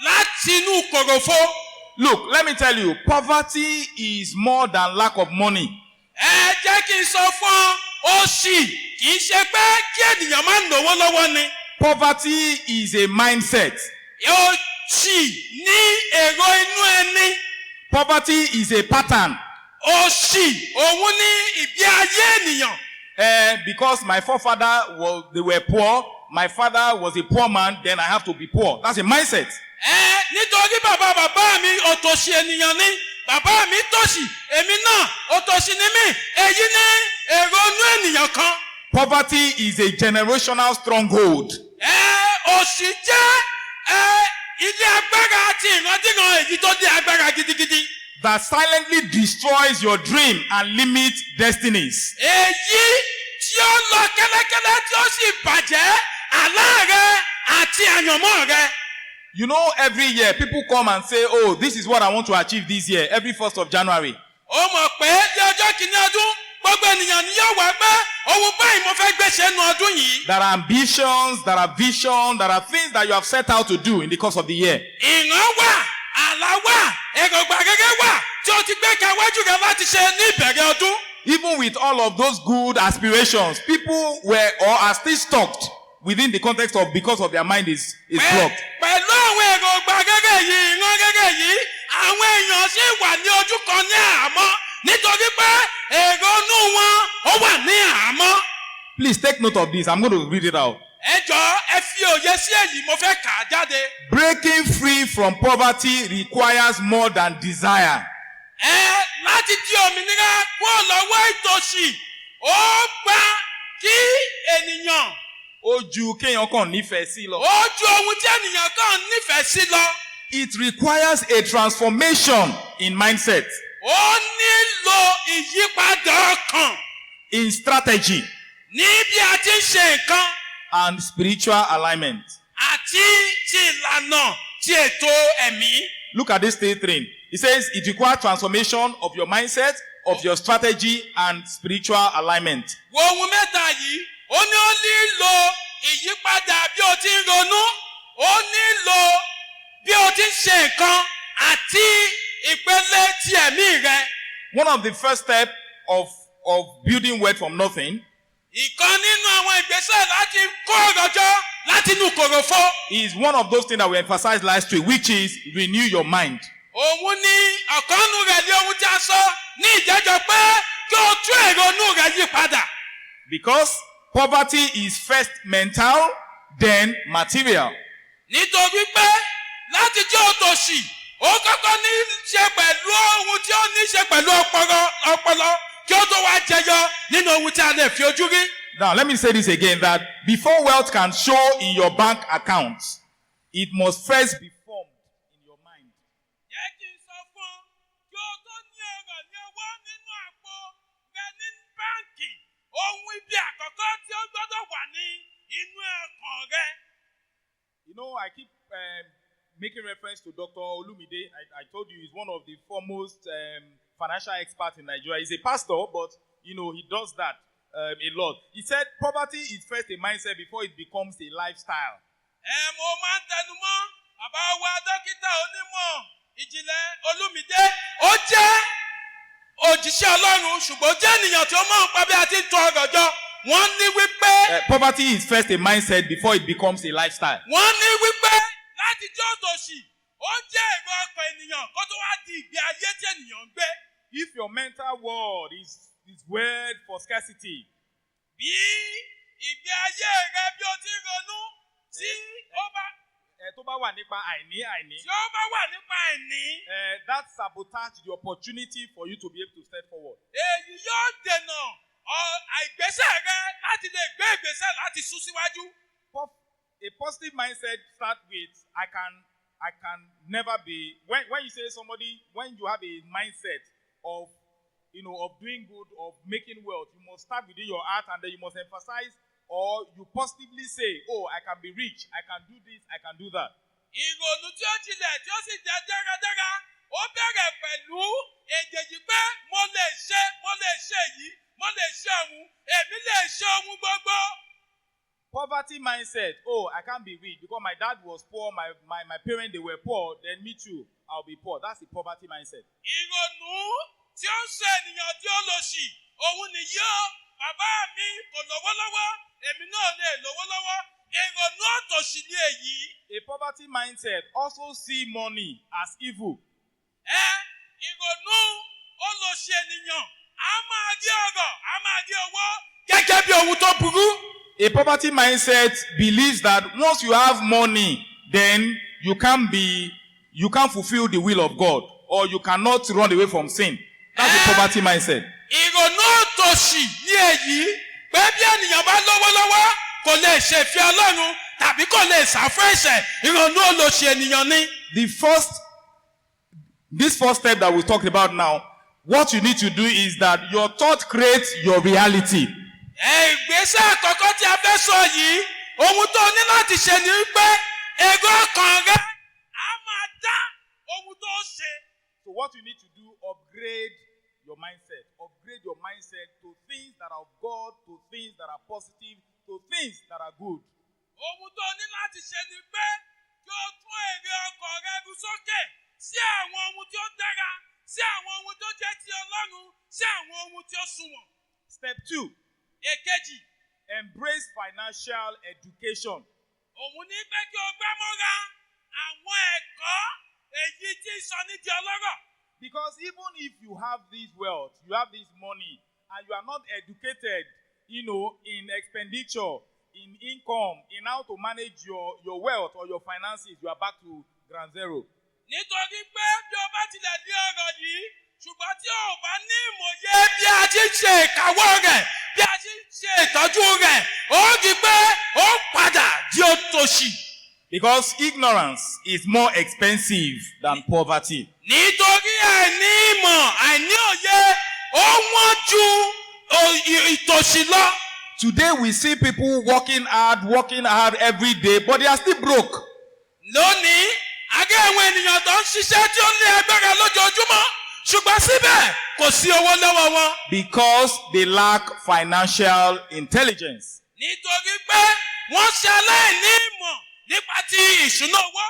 láti inú kòròfo. Look, let me tell you, poverty is more than lack of money. Ẹ jẹ́ kí n sọ fún ọ, òṣì kì í ṣe pé kí ènìyàn máa náwó lọ́wọ́ ni. Poverty is a mindset. Òṣì ní èrò inú ẹni. Poverty is a pattern. Òṣì òun ní ìgbé ayé ènìyàn. Because my forefather they were poor, my father was a poor man, then I have to be poor. That's a mindset. Nítorí bàbá mi òtòṣì ènìyàn ni, bàbá mi tòṣì, èmi náà òtòṣì ni mí, èyí ní èrò inú ènìyàn kan. Poverty is a generational stronghold. Òṣì jẹ́ ilé agbára àti ìrandíran èyí tó dé agbára gidigidi. That silently destroys your dream and limits destinies. Èyí tí ó lọ kẹ́lẹ́kẹ́lẹ́ tí ó sì bàjẹ́ àlá rẹ àti àyànmọ́ rẹ. You know, every year people come and say, oh, this is what I want to achieve this year, every 1st of January. Ó mọ̀ pé ní ọjọ́ kìíní ọdún, gbogbo ènìyàn ni yóò wá pé ohun báyìí mo fẹ́ gbéṣẹ́ nínú ọdún yìí. There are ambitions, there are visions, there are things that you have set out to do in the course of the year. Ìran wà, àlá wà, èròǹgbà rere wà tí o ti gbé kàwájú rẹ láti ṣe ní ìbẹ̀rẹ̀ ọdún. Even with all of those good aspirations, people were or are still stuck within the context of because of their mind is blocked. Pẹ̀lú àwọn èròǹgbà rere yìí, ìran rere yìí, àwọn èèyàn sì wà ní ojú kan ní àhámọ́ nítorí pé èrò inú wọn ó wà ní àhámọ́. Please take note of this. I'm going to read it out. Ẹ jọ̀ọ́ ẹ fi òye sí èyí, mo fẹ́ kà á jáde. Breaking free from poverty requires more than desire. Láti di òmìnira kúrò lọ́wọ́ ìtòṣì, ó gbà kí ènìyàn. Ó ju kéèyàn kàn nífẹ̀ẹ́ sí lọ. Ó ju ohun tí ènìyàn kàn nífẹ̀ẹ́ sí lọ. It requires a transformation in mindset. Ó nílò ìyípadà ọkàn. In strategy. Ní bí a ti ń ṣe nǹkan. And spiritual alignment. Àti ti ìlànà ti ètò ẹ̀mí. Look at this third thing. It says it requires transformation of your mindset, of your strategy, and spiritual alignment. Wo ohun mẹ́ta yìí, ó ní ó nílò ìyípadà bí o ti ń ronú, ó nílò bí o ti ń ṣe nǹkan àti ìpele ti ẹ̀mí rẹ. One of the first steps of building wealth from nothing. Ìkan nínú àwọn ìgbésẹ̀ láti kó ọ̀rọ̀ jọ láti inú kòròfo. Is one of those things that we emphasized last week, which is renew your mind. Òun ni ọ̀kanú rẹ̀ ní ohun tí a sọ ní ìjẹ́jọ́ pé kí o tún èrò inú rẹ̀ yí padà. Because poverty is first mental, then material. Nítorí pé láti jẹ́ òtòṣì, ó kọ́kọ́ ní ṣe pẹ̀lú ohun tí ó ní ṣe pẹ̀lú ọpọlọ kí ó tó wá jẹyọ nínú ohun tí a lè fi ojú rí. Now, let me say this again, that before wealth can show in your bank account, it must first be formed in your mind. Jẹ́ kí n sọ fún kí o tó ní ọ̀rọ̀ ní ọwọ́ nínú àpò rẹ ní báǹkì, ohun ibi àkọ́kọ́ tí ó gbọ́dọ̀ wà ní inú ọkàn rẹ. You know, I keep making reference to Dr. Olumide. I told you he's one of the foremost financial experts in Nigeria. He's a pastor, but, you know, he does that a lot. He said poverty is first a mindset before it becomes a lifestyle. Mo máa ń tẹnu mọ́ bàbá wa dókítà onímọ̀ ìjìnlẹ̀ Olúmídé. Ó jẹ́ òjíṣẹ́ Ọlọ́run ṣùgbọ́n ó jẹ́ ènìyàn tí ó mọ̀ nípa bí a ti ń tọ́ ọrọ̀ jọ. Wọ́n ní wípé. Poverty is first a mindset before it becomes a lifestyle. Wọ́n ní wípé láti jẹ́ òtòṣì, ó jẹ́ èrò ọkàn ènìyàn kó tó wá di ìgbé ayé tí ènìyàn ń gbé. If your mental world is word for scarcity. Bí ìgbé ayé rẹ bí o ti ń ronú tí ó bá. Tó bá wà nípa àìní. Tí ó bá wà nípa àìní. That sabotage the opportunity for you to be able to step forward. Èyí yóò dènà àìgbésẹ̀ rẹ láti lè gbé ìgbésẹ̀ láti sún síwájú. A positive mindset starts with I can never be. When you say somebody, when you have a mindset of doing good, of making wealth, you must start within your heart, and then you must emphasize, or you positively say, oh, I can be rich, I can do this, I can do that. Ìrònú tí ó jinlẹ̀ tí ó sì jẹ́ dáradára, ó bẹ̀rẹ̀ pẹ̀lú èdè yìí pé mo lè ṣe yìí, mo lè ṣe òun, èmi lè ṣe ohun gbogbo. Poverty mindset. Oh, I can't be rich because my dad was poor, my parents, they were poor, then me too, I'll be poor. That's the poverty mindset. Ìrònú tí ó ń ṣe ènìyàn tí ó lòṣì, òun nìyí ó. Bàbá mi kò lówó lọ́wọ́, èmi náà lè lówó lọ́wọ́. Ìrònú òtòṣì ni èyí. A poverty mindset also see money as evil. Ìrònú olòṣì ènìyàn, a máa rí ọrọ̀, a máa rí owó gẹ́gẹ́ bí ohun tó burú. A poverty mindset believes that once you have money, then you can't fulfill the will of God, or you cannot run away from sin. That's the poverty mindset. Ìrònú òtòṣì ni èyí pé bí ènìyàn bá lówó lọ́wọ́ kò lè ṣe ìfẹ́ Ọlọ́run tàbí kò lè sá fún ẹ̀ṣẹ̀. Ìrònú olòṣì ènìyàn ni. This first step that we talked about now, what you need to do is that your thought creates your reality. Ìgbésẹ̀ àkọ́kọ́ tí a fẹ́ sọ yìí, ohun tó ní láti ṣe ni pé èrò ọkàn rẹ á máa dá ohun tó ṣe. So what you need to do, upgrade your mindset. Upgrade your mindset to things that are of God, to things that are positive, to things that are good. Ohun tó ní láti ṣe ni pé kí o tún èrò ọkàn rẹ rú sókè sí àwọn ohun tí ó dára, sí àwọn ohun tó jẹ́ ti Ọlọ́run, sí àwọn ohun tí ó sunwọ̀n. Step 2. Èkejì. Embrace financial education. Òun ní pé kí o gbámọ́ra àwọn ẹ̀kọ́ èyí tí sọ ní di ọlọ́rọ̀. Because even if you have this wealth, you have this money, and you are not educated, in expenditure, in income, in how to manage your wealth or your finances, you are back to ground zero. Nítorí pé bí o bá tilẹ̀ ní ọrọ̀ yìí, ṣùgbọ́n tí o bá ní ìmọ̀ye bí a ti ń ṣe ìkáwọ́ rẹ̀, bí a ti ń ṣe ìtọ́jú rẹ̀, ó rí pé ó padà di òtòṣì. Because ignorance is more expensive than poverty. Nítorí àìní ìmọ̀, àìní òye, ó wọ́n ju ìtòṣì lọ. Today we see people working hard every day, but they are still broke. Lónìí, àgẹ́ àwọn ènìyàn tó ń ṣiṣẹ́ tí ó ní agbára lójoojúmọ́, ṣùgbọ́n síbẹ̀ kò sí owó lọ́wọ́ wọn. Because they lack financial intelligence. Nítorí pé wọ́n ṣe aláìní ìmọ̀ nípa ti ìṣúná owó.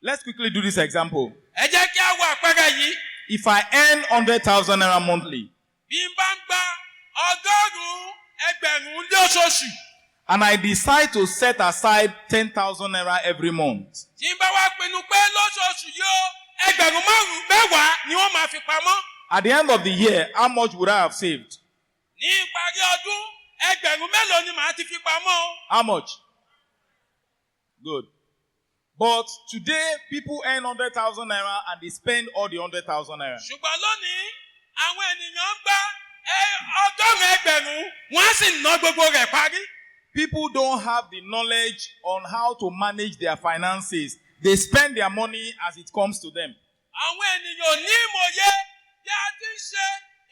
Let's quickly do this example. Ẹ jẹ́ kí a wo àpẹẹrẹ yìí. If I earn 100,000 naira monthly. Bí n bá ń gba ọgọ́rùn-ún ẹgbẹ̀rún lóṣooṣù. And I decide to set aside 10,000 naira every month. Tí n bá wá pinnu pé lóṣooṣù yóò ẹgbẹ̀rún mẹ́wàá ni wọ́n máa fi pamọ́. At the end of the year, how much would I have saved? Ní ìparí ọdún, ẹgbẹ̀rún mélòó ni màá ti fi pamọ́? How much? Good. But today, people earn 100,000 naira and they spend all the 100,000 naira. Ṣùgbọ́n lónìí, àwọn ènìyàn ń gba ọgọ́rùn-ún ẹgbẹ̀rún, wọ́n á sì ná gbogbo rẹ̀ parí. People don't have the knowledge on how to manage their finances. They spend their money as it comes to them. Àwọn ènìyàn ò ní ìmọ̀ye bí a ti ń ṣe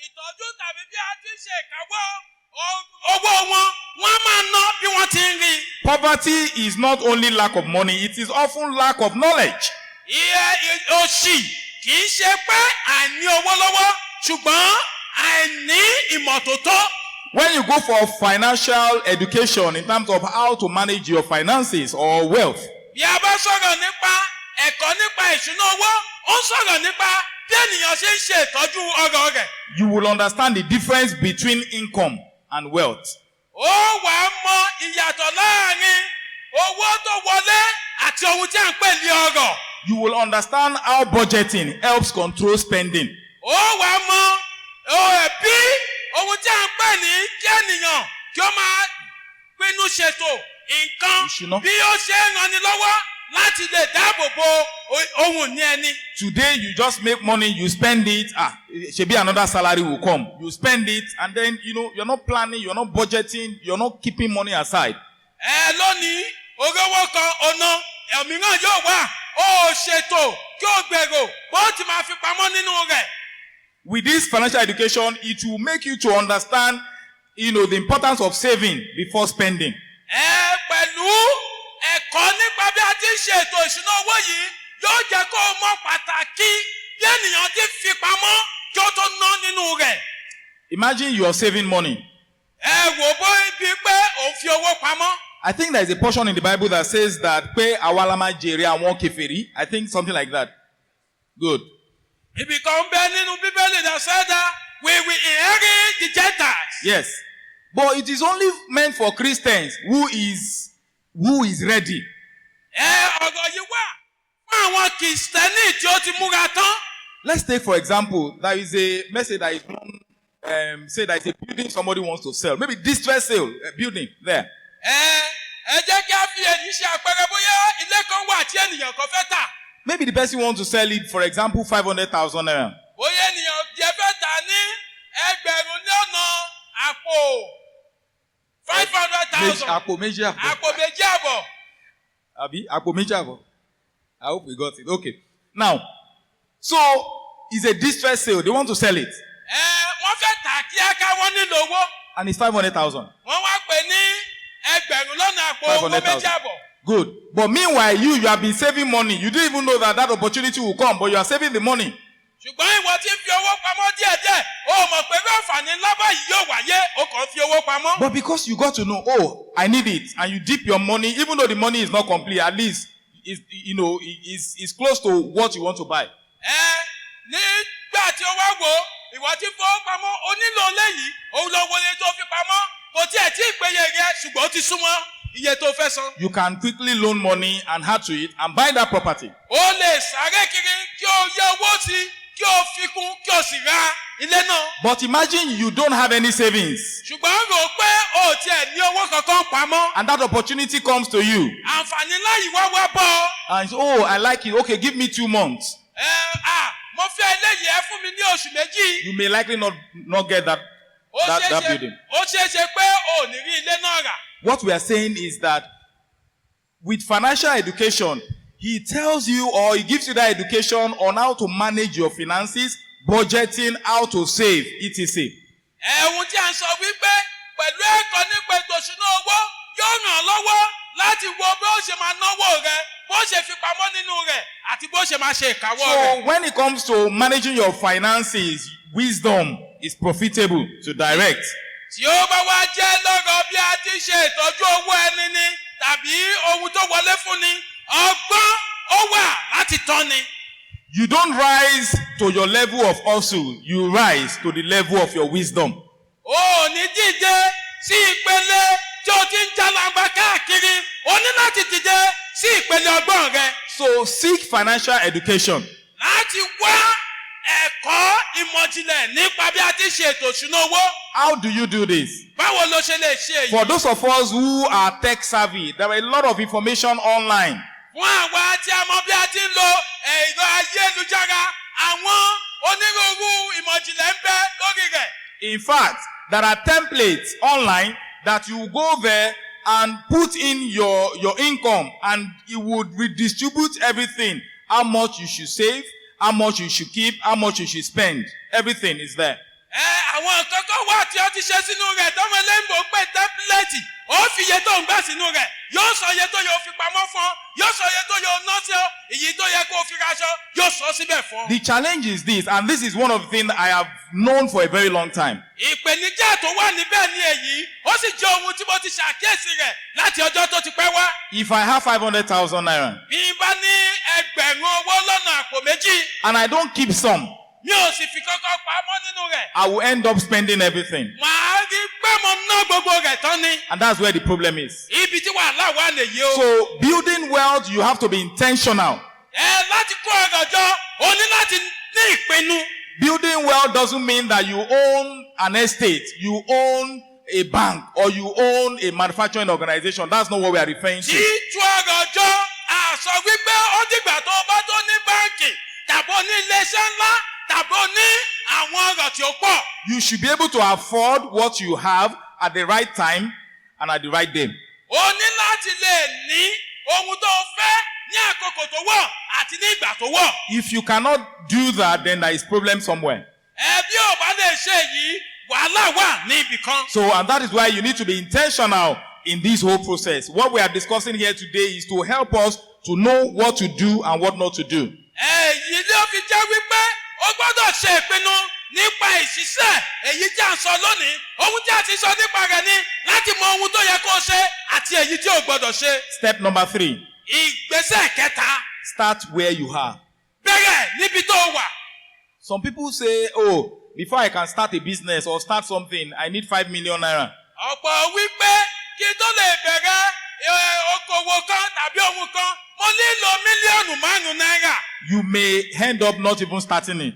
ìtọ́jú tàbí bí a ti ń ṣe ìkáwọ́ owó wọn, wọ́n máa ná bí wọ́n ti ń rí. Poverty is not only lack of money, it is often lack of knowledge. Òṣì kì í ṣe pé àìní owó lọ́wọ́, ṣùgbọ́n àìní ìmọ̀ tó tọ́. When you go for financial education in terms of how to manage your finances or wealth, bí a bá sọ̀rọ̀ nípa ẹ̀kọ́ nípa ìṣúná owó, ó ń sọ̀rọ̀ nípa bí ènìyàn ṣe ń ṣe ìtọ́jú ọrọ̀ rẹ̀. You will understand the difference between income and wealth. Ó wà á mọ ìyàtọ̀ láàrin owó tó wọlé àti ohun tí à ń pè ní ọrọ̀. You will understand how budgeting helps control spending. Ó wà á mọ bí ohun tí à ń pè ní kí ènìyàn kí ó máa pinnu ṣètò nǹkan bí ó ṣe ń ranni lọ́wọ́ láti lè dáàbò bo ohun ní ẹni. Today you just make money, you spend it. Maybe another salary will come. You spend it and then you're not planning, you're not budgeting, you're not keeping money aside. Lónìí, owó kan ọ̀nà ẹ̀míràn yóò wà. Ó ṣètò kí ó gbèrò bó ti máa fi pamọ́ nínú rẹ̀. With this financial education, it will make you to understand, the importance of saving before spending. Pẹ̀lú ẹ̀kọ́ nípa bí a ti ń ṣe ètò ìṣúná owó yìí, yóò jẹ́ kó o mọ pàtàkì bí ènìyàn ti fi pamọ́ kí ó tó ná nínú rẹ̀. Imagine you are saving money. Wò bó ibi pé òun fi owó pamọ́. I think there is a portion in the Bible that says that pé àwa la máa jèrè àwọn kèfèrí. I think something like that. Good. Ibi kan bẹ nínú Bíbélì that said that we will inherit the Gentiles. Yes. But it is only meant for Christians who is ready. Ọ̀rọ̀ yìí wà fún àwọn Kìrìsìtẹ́nì tí ó ti múra tán. Let's take for example, there is a message that is say that it's a building somebody wants to sell. Maybe distress sale, a building there. Ẹ jẹ́ kí a fi èyí ṣe àpẹẹrẹ bóyá ilé kan wà tí ènìyàn kan fẹ́ tà. Maybe the person wants to sell it, for example, 500,000 naira. Bóyá ènìyàn jẹ́ fẹ́ tà ní ẹgbẹ̀rún ní ọ̀nà àpò 500,000. Àpò méjì àbọ̀. Àpò méjì àbọ̀. Àbí àpò méjì àbọ̀. I hope we got it. Okay. Now, so it's a distress sale. They want to sell it. Wọ́n fẹ́ tà kíákà wọ́n nílò owó. And it's 500,000. Wọ́n wá pè ní ẹgbẹ̀rún lọ́nà àpò owó méjì àbọ̀. Good. But meanwhile, you have been saving money. You didn't even know that opportunity will come, but you are saving the money. Ṣùgbọ́n ìwọ tí ń fi owó pamọ́ díẹ̀díẹ̀, o mọ̀ pé bí àǹfààní ńlá báyìí yóò wáyé, o kàn fi owó pamọ́. But because you got to know, oh, I need it, and you dip your money, even though the money is not complete, at least it's close to what you want to buy. Nígbà tí o wá wò ó, ìwọ tí ń fowó pamọ́, o nílò léyìí, òun lọ wọlé tó fi pamọ́, kò tiẹ̀ tí ì péye rẹ̀, ṣùgbọ́n ó ti súnmọ́ iye tó fẹ́ san. You can quickly loan money and add to it and buy that property. O lè sáré kiri kí o yẹ owó sí, kí o fi kún, kí o sì ra ilé náà. But imagine you don't have any savings. Ṣùgbọ́n rò pé o tiẹ̀ ní owó kankan pamọ́. And that opportunity comes to you. Àǹfààní ńlá yìí wá wá bọ̀. And oh, I like it. Okay, give me 2 months. Mo fẹ́ eléyìí ẹ fún mi ní oṣù méjì. You may likely not get that building. Ó ṣeé ṣe pé o ní rí ilé náà rà. What we are saying is that with financial education, he tells you or he gives you that education on how to manage your finances, budgeting, how to save, etc. Ohun tí a ń sọ wípé pẹ̀lú ẹ̀kọ́ nípa ètò ìṣúná owó yóò ràn ọ́ lọ́wọ́ láti wo bí ó ṣe máa náwó rẹ̀, bó ṣe fi pamọ́ nínú rẹ̀ àti bó ṣe máa ṣe ìkáwọ́ rẹ̀. So when it comes to managing your finances, wisdom is profitable to direct. Tí ó bá wá jẹ́ lọ́rọ̀ bí a ti ṣe ìtọ́jú owó ẹni ni tàbí ohun tó wọlé fún ni, ọgbọ́n ó wà láti tọ́ni. You don't rise to your level of hustle, you rise to the level of your wisdom. O ní díje sí ìpele tí o ti ń jalangba káàkiri, o ní láti díje sí ìpele ọgbọ́n rẹ. So seek financial education. Láti wá ẹ̀kọ́ ìmọ̀jìnlẹ̀ nípa bí a ti ṣe ètò ìṣúná owó. How do you do this? Báwo ló ṣe lè ṣe èyí? For those of us who are tech savvy, there are a lot of information online. Fún àwa tí a mọ bí a ti ń lo ẹ̀rọ ayélujára, àwọn onírúurú ìmọ̀jìnlẹ̀ ń bẹ lórí rẹ̀. In fact, there are templates online that you go there and put in your income and it would redistribute everything. How much you should save, how much you should keep, how much you should spend. Everything is there. Àwọn nǹkan kan wà tí ó ti ṣe sínú rẹ̀ tọ́mọ ẹlẹ́yìnbó pé tẹ́ḿpìlẹ̀tì. Ó fi iye tó ń gbà sínú rẹ̀. Yóò sọ iye tó yóò fi pamọ́ fún ọ. Yóò sọ iye tó yóò ná sí ọ. Èyí tó yẹ kó o fi raṣọ. Yóò sọ síbẹ̀ fún ọ. The challenge is this, and this is one of the things I have known for a very long time. Ìpèníjà tó wà níbẹ̀ ni èyí. Ó sì jẹ́ ohun tí mo ti ṣàkíyèsí rẹ̀ láti ọjọ́ tó ti pẹ́ wá. If I have 500,000 naira Bí n bá ní ẹgbẹ̀rún owó lọ́nà àpò méjì. and I don't keep some, Mi ò sì fi kankan pamọ́ nínú rẹ̀. I will end up spending everything. Màá rí pé mo ná gbogbo rẹ̀ tán ni. And that's where the problem is. Ibi tí wàhálà wà nìyí o. So building wealth, you have to be intentional. Láti kó ọ̀rọ̀ jọ, o ní láti ní ìpinnu. Building wealth doesn't mean that you own an estate, you own a bank, or you own a manufacturing organization. That's not what we are referring to. Títú ọ̀rọ̀ jọ, àṣọ wípé ó dìgbà tó o bá tó ní báǹkì, tàbí o ní iléeṣẹ́ ńlá, tàbí o ní àwọn ọ̀rọ̀ tí ó pọ̀. You should be able to afford what you have at the right time and at the right day. O ní láti lè ní ohun tó o fẹ́ ní àkókò tó wọ̀ àti ní ìgbà tó wọ̀. If you cannot do that, then there is problem somewhere. Bí o bá lè ṣe yìí, wàhálà wà ní ibì kan. So, and that is why you need to be intentional in this whole process. What we are discussing here today is to help us to know what to do and what not to do. Èyí ló fi jẹ́ wípé o gbọ́dọ̀ ṣe ìpinnu nípa ìṣiṣẹ́ èyí tí a ń sọ lónìí ohun tí a ti sọ nípa rẹ̀ ni láti mọ ohun tó yẹ kó o ṣe àti èyí tí o gbọ́dọ̀ ṣe. Step number 3. ìgbésẹ̀ kẹta. Start where you are. bẹ̀rẹ̀ níbi tó wà. Some people say, oh, before I can start a business or start something, I need 5 million naira. ọ̀pọ̀ wípé kí n tó lè bẹ̀rẹ̀ okòwò kan tàbí ohun kan mo nílò mílíọ̀nù 5 náírà. You may end up not even starting it.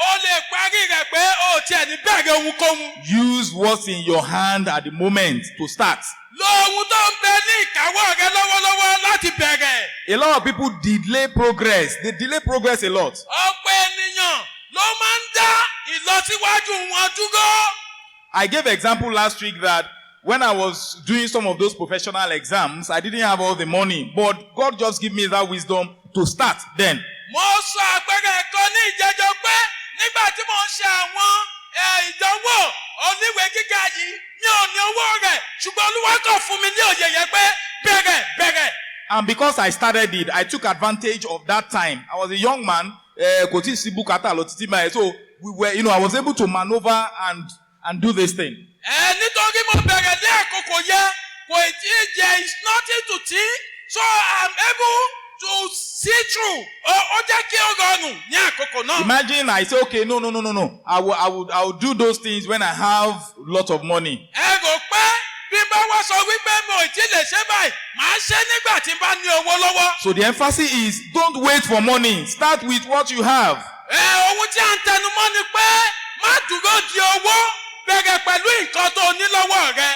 o lè parí rẹ̀ pé o tiẹ̀ ní bẹ̀rẹ̀ ohunkóhun. Use what's in your hand at the moment to start. lo ohun tó ń bẹ ní ìkáwọ́ rẹ lọ́wọ́lọ́wọ́ láti bẹ̀rẹ̀. A lot of people delay progress. They delay progress a lot. ọ̀pọ̀ ènìyàn ló máa ń dá ìlọsíwájú wọn dúró. I gave example last week that when I was doing some of those professional exams, I didn't have all the money, but God just gave me that wisdom to start then. mo sọ àpẹẹrẹ kan ní ìjẹjọ pé nígbà tí mo ń ṣe àwọn ìdánwò oníwèé gíga yìí mi ò ní owó rẹ̀ ṣùgbọ́n Olúwa kàn fún mi ní òye yẹn pé bẹ̀rẹ̀. And because I started it, I took advantage of that time. I was a young man, kò tí ì sí bùkátà lọ títí báyìí, so we were, I was able to maneuver and do this thing. nítorí mo bẹ̀rẹ̀ ní àkókò yẹn kò tí ì jẹ́ it's nothing to think so I'm able to see through. ó jẹ́ kí ó rọrùn ní àkókò náà. Imagine I say, okay, no. I will do those things when I have lots of money. ẹ rò pé bí n bá wá sọ wípé mo ì tí lè ṣe báyìí màá ṣe nígbà tí n bá ní owó lọ́wọ́. So the emphasis is don't wait for money. Start with what you have. ohun tí a ń tẹnu mọ́ ni pé má dúró di owó bẹ̀rẹ̀ pẹ̀lú nǹkan tó ní lọ́wọ́ rẹ.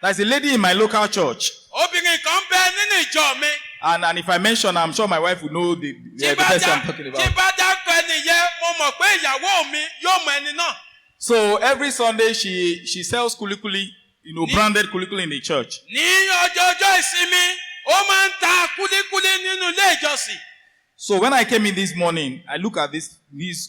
There's a lady in my local church. obìnrin kan bẹ nínú ìjọ mi. And if I mention, I'm sure my wife will know the person I'm talking about. tí bá dákọ̀ ẹni yẹn mo mọ̀ pé ìyàwó mi yóò mọ ẹni náà. So every Sunday she sells kulikuli, branded kulikuli in the church. ní ọjọ́ ìsinmi ó máa ń ta kúlíkúlí nínú ilé ìjọsìn. So when I came in this morning, I look at this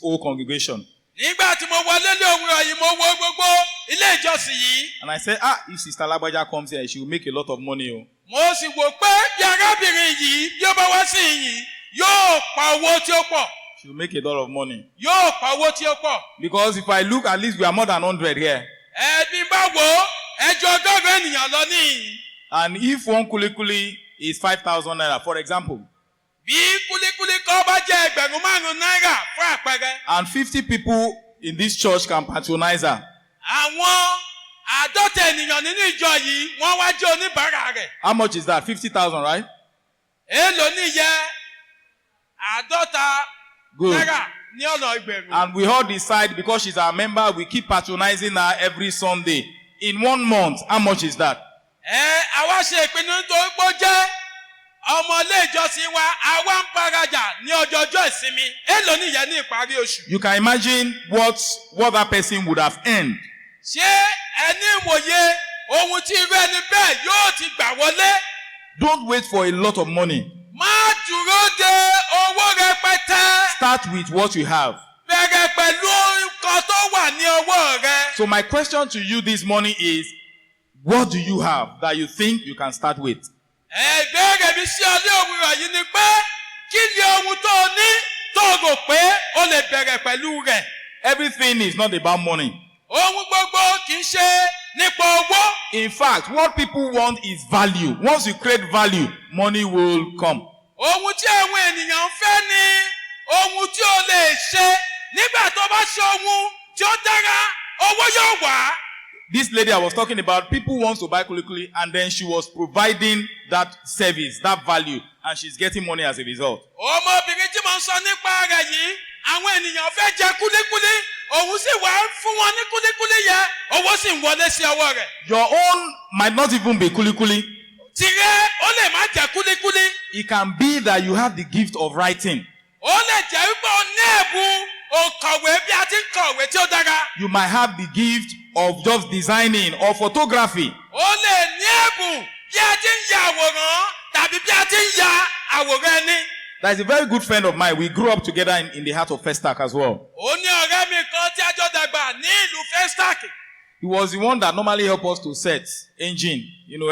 whole congregation. nígbà tí mo wọlé lé òwúrọ̀ yìí mo wo gbogbo ilé ìjọsìn yìí. And I said, if Sister Lagbaja comes here, she will make a lot of money. mo sì wò pé bí arábìnrin yìí bí ó bá wá sí yìí yóò pa owó tí ó pọ̀. She will make a lot of money. yóò pa owó tí ó pọ̀. Because if I look, at least we are more than 100 here. bí bá wo ẹjọ́ ọgọ́rùn-ún ènìyàn lọ níyìn. And if one kulikuli is 5,000 naira, for example. bí kúlíkúlí kan bá jẹ́ 5,000 náírà fún àpẹẹrẹ. And 50 people in this church can patronize her. àwọn 50 ènìyàn nínú ìjọ yìí wọ́n wá jẹ́ oníbàárà rẹ̀. How much is that? 50,000, right? èèlò níyẹ 50 Good. náírà ní ọ̀nà ẹgbẹ̀rún. And we all decide because she's our member, we keep patronizing her every Sunday. In 1 month, how much is that? àwa ṣe ìpinnu nítorí pé ó jẹ́ ọmọ ilé ìjọsìn wa àwa ń bárajà ní ọjọ́jọ́ ìsinmi èèlò níyẹ ní ìparí oṣù. You can imagine what that person would have earned. ṣé ẹni ìwòye ohun tí irú ẹni bẹ́ẹ̀ yóò ti gbà wọlé? Don't wait for a lot of money. má dúró de owó rẹpẹtẹ. Start with what you have. bẹ̀rẹ̀ pẹ̀lú nǹkan tó wà ní ọwọ́ rẹ. So my question to you this morning is, what do you have that you think you can start with? ìbéèrè mi sí ọ ní òwúrọ̀ yìí ni pé kí ni ohun tó o ní tó o rò pé o lè bẹ̀rẹ̀ pẹ̀lú rẹ̀? Everything is not about money. ohun gbogbo kì í ṣe nípa owó. In fact, what people want is value. Once you create value, money will come. ohun tí àwọn ènìyàn ń fẹ́ ni ohun tí o lè ṣe nígbà tó bá ṣe ohun tí ó dára owó yóò wá. This lady I was talking about, people want to buy kulikuli and then she was providing that service, that value, and she's getting money as a result. ọmọbìnrin tí mo ń sọ nípa rẹ̀ yìí àwọn ènìyàn fẹ́ jẹ kúlíkúlí òun sì wá fún wọn ní kúlíkúlí yẹn owó sì ń wọlé sí ọwọ́ rẹ̀. Your own might not even be kulikuli. tirẹ̀ ó lè má jẹ kúlíkúlí. It can be that you have the gift of writing. ó lè jẹ́ wípé o ní ẹ̀bùn òǹkọ̀wé bí a ti ń kọ̀wé tí ó dára. You might have the gift of just designing or photography. ó lè ní ẹ̀bùn bí a ti ń ya àwòrán tàbí bí a ti ń ya àwòrán ẹni. There's a very good friend of mine. We grew up together in the heart of Festac as well. ó ní ọ̀rẹ́ mi kan tí a jọ dàgbà ní ìlú Festac. He was the one that normally helped us to set engine,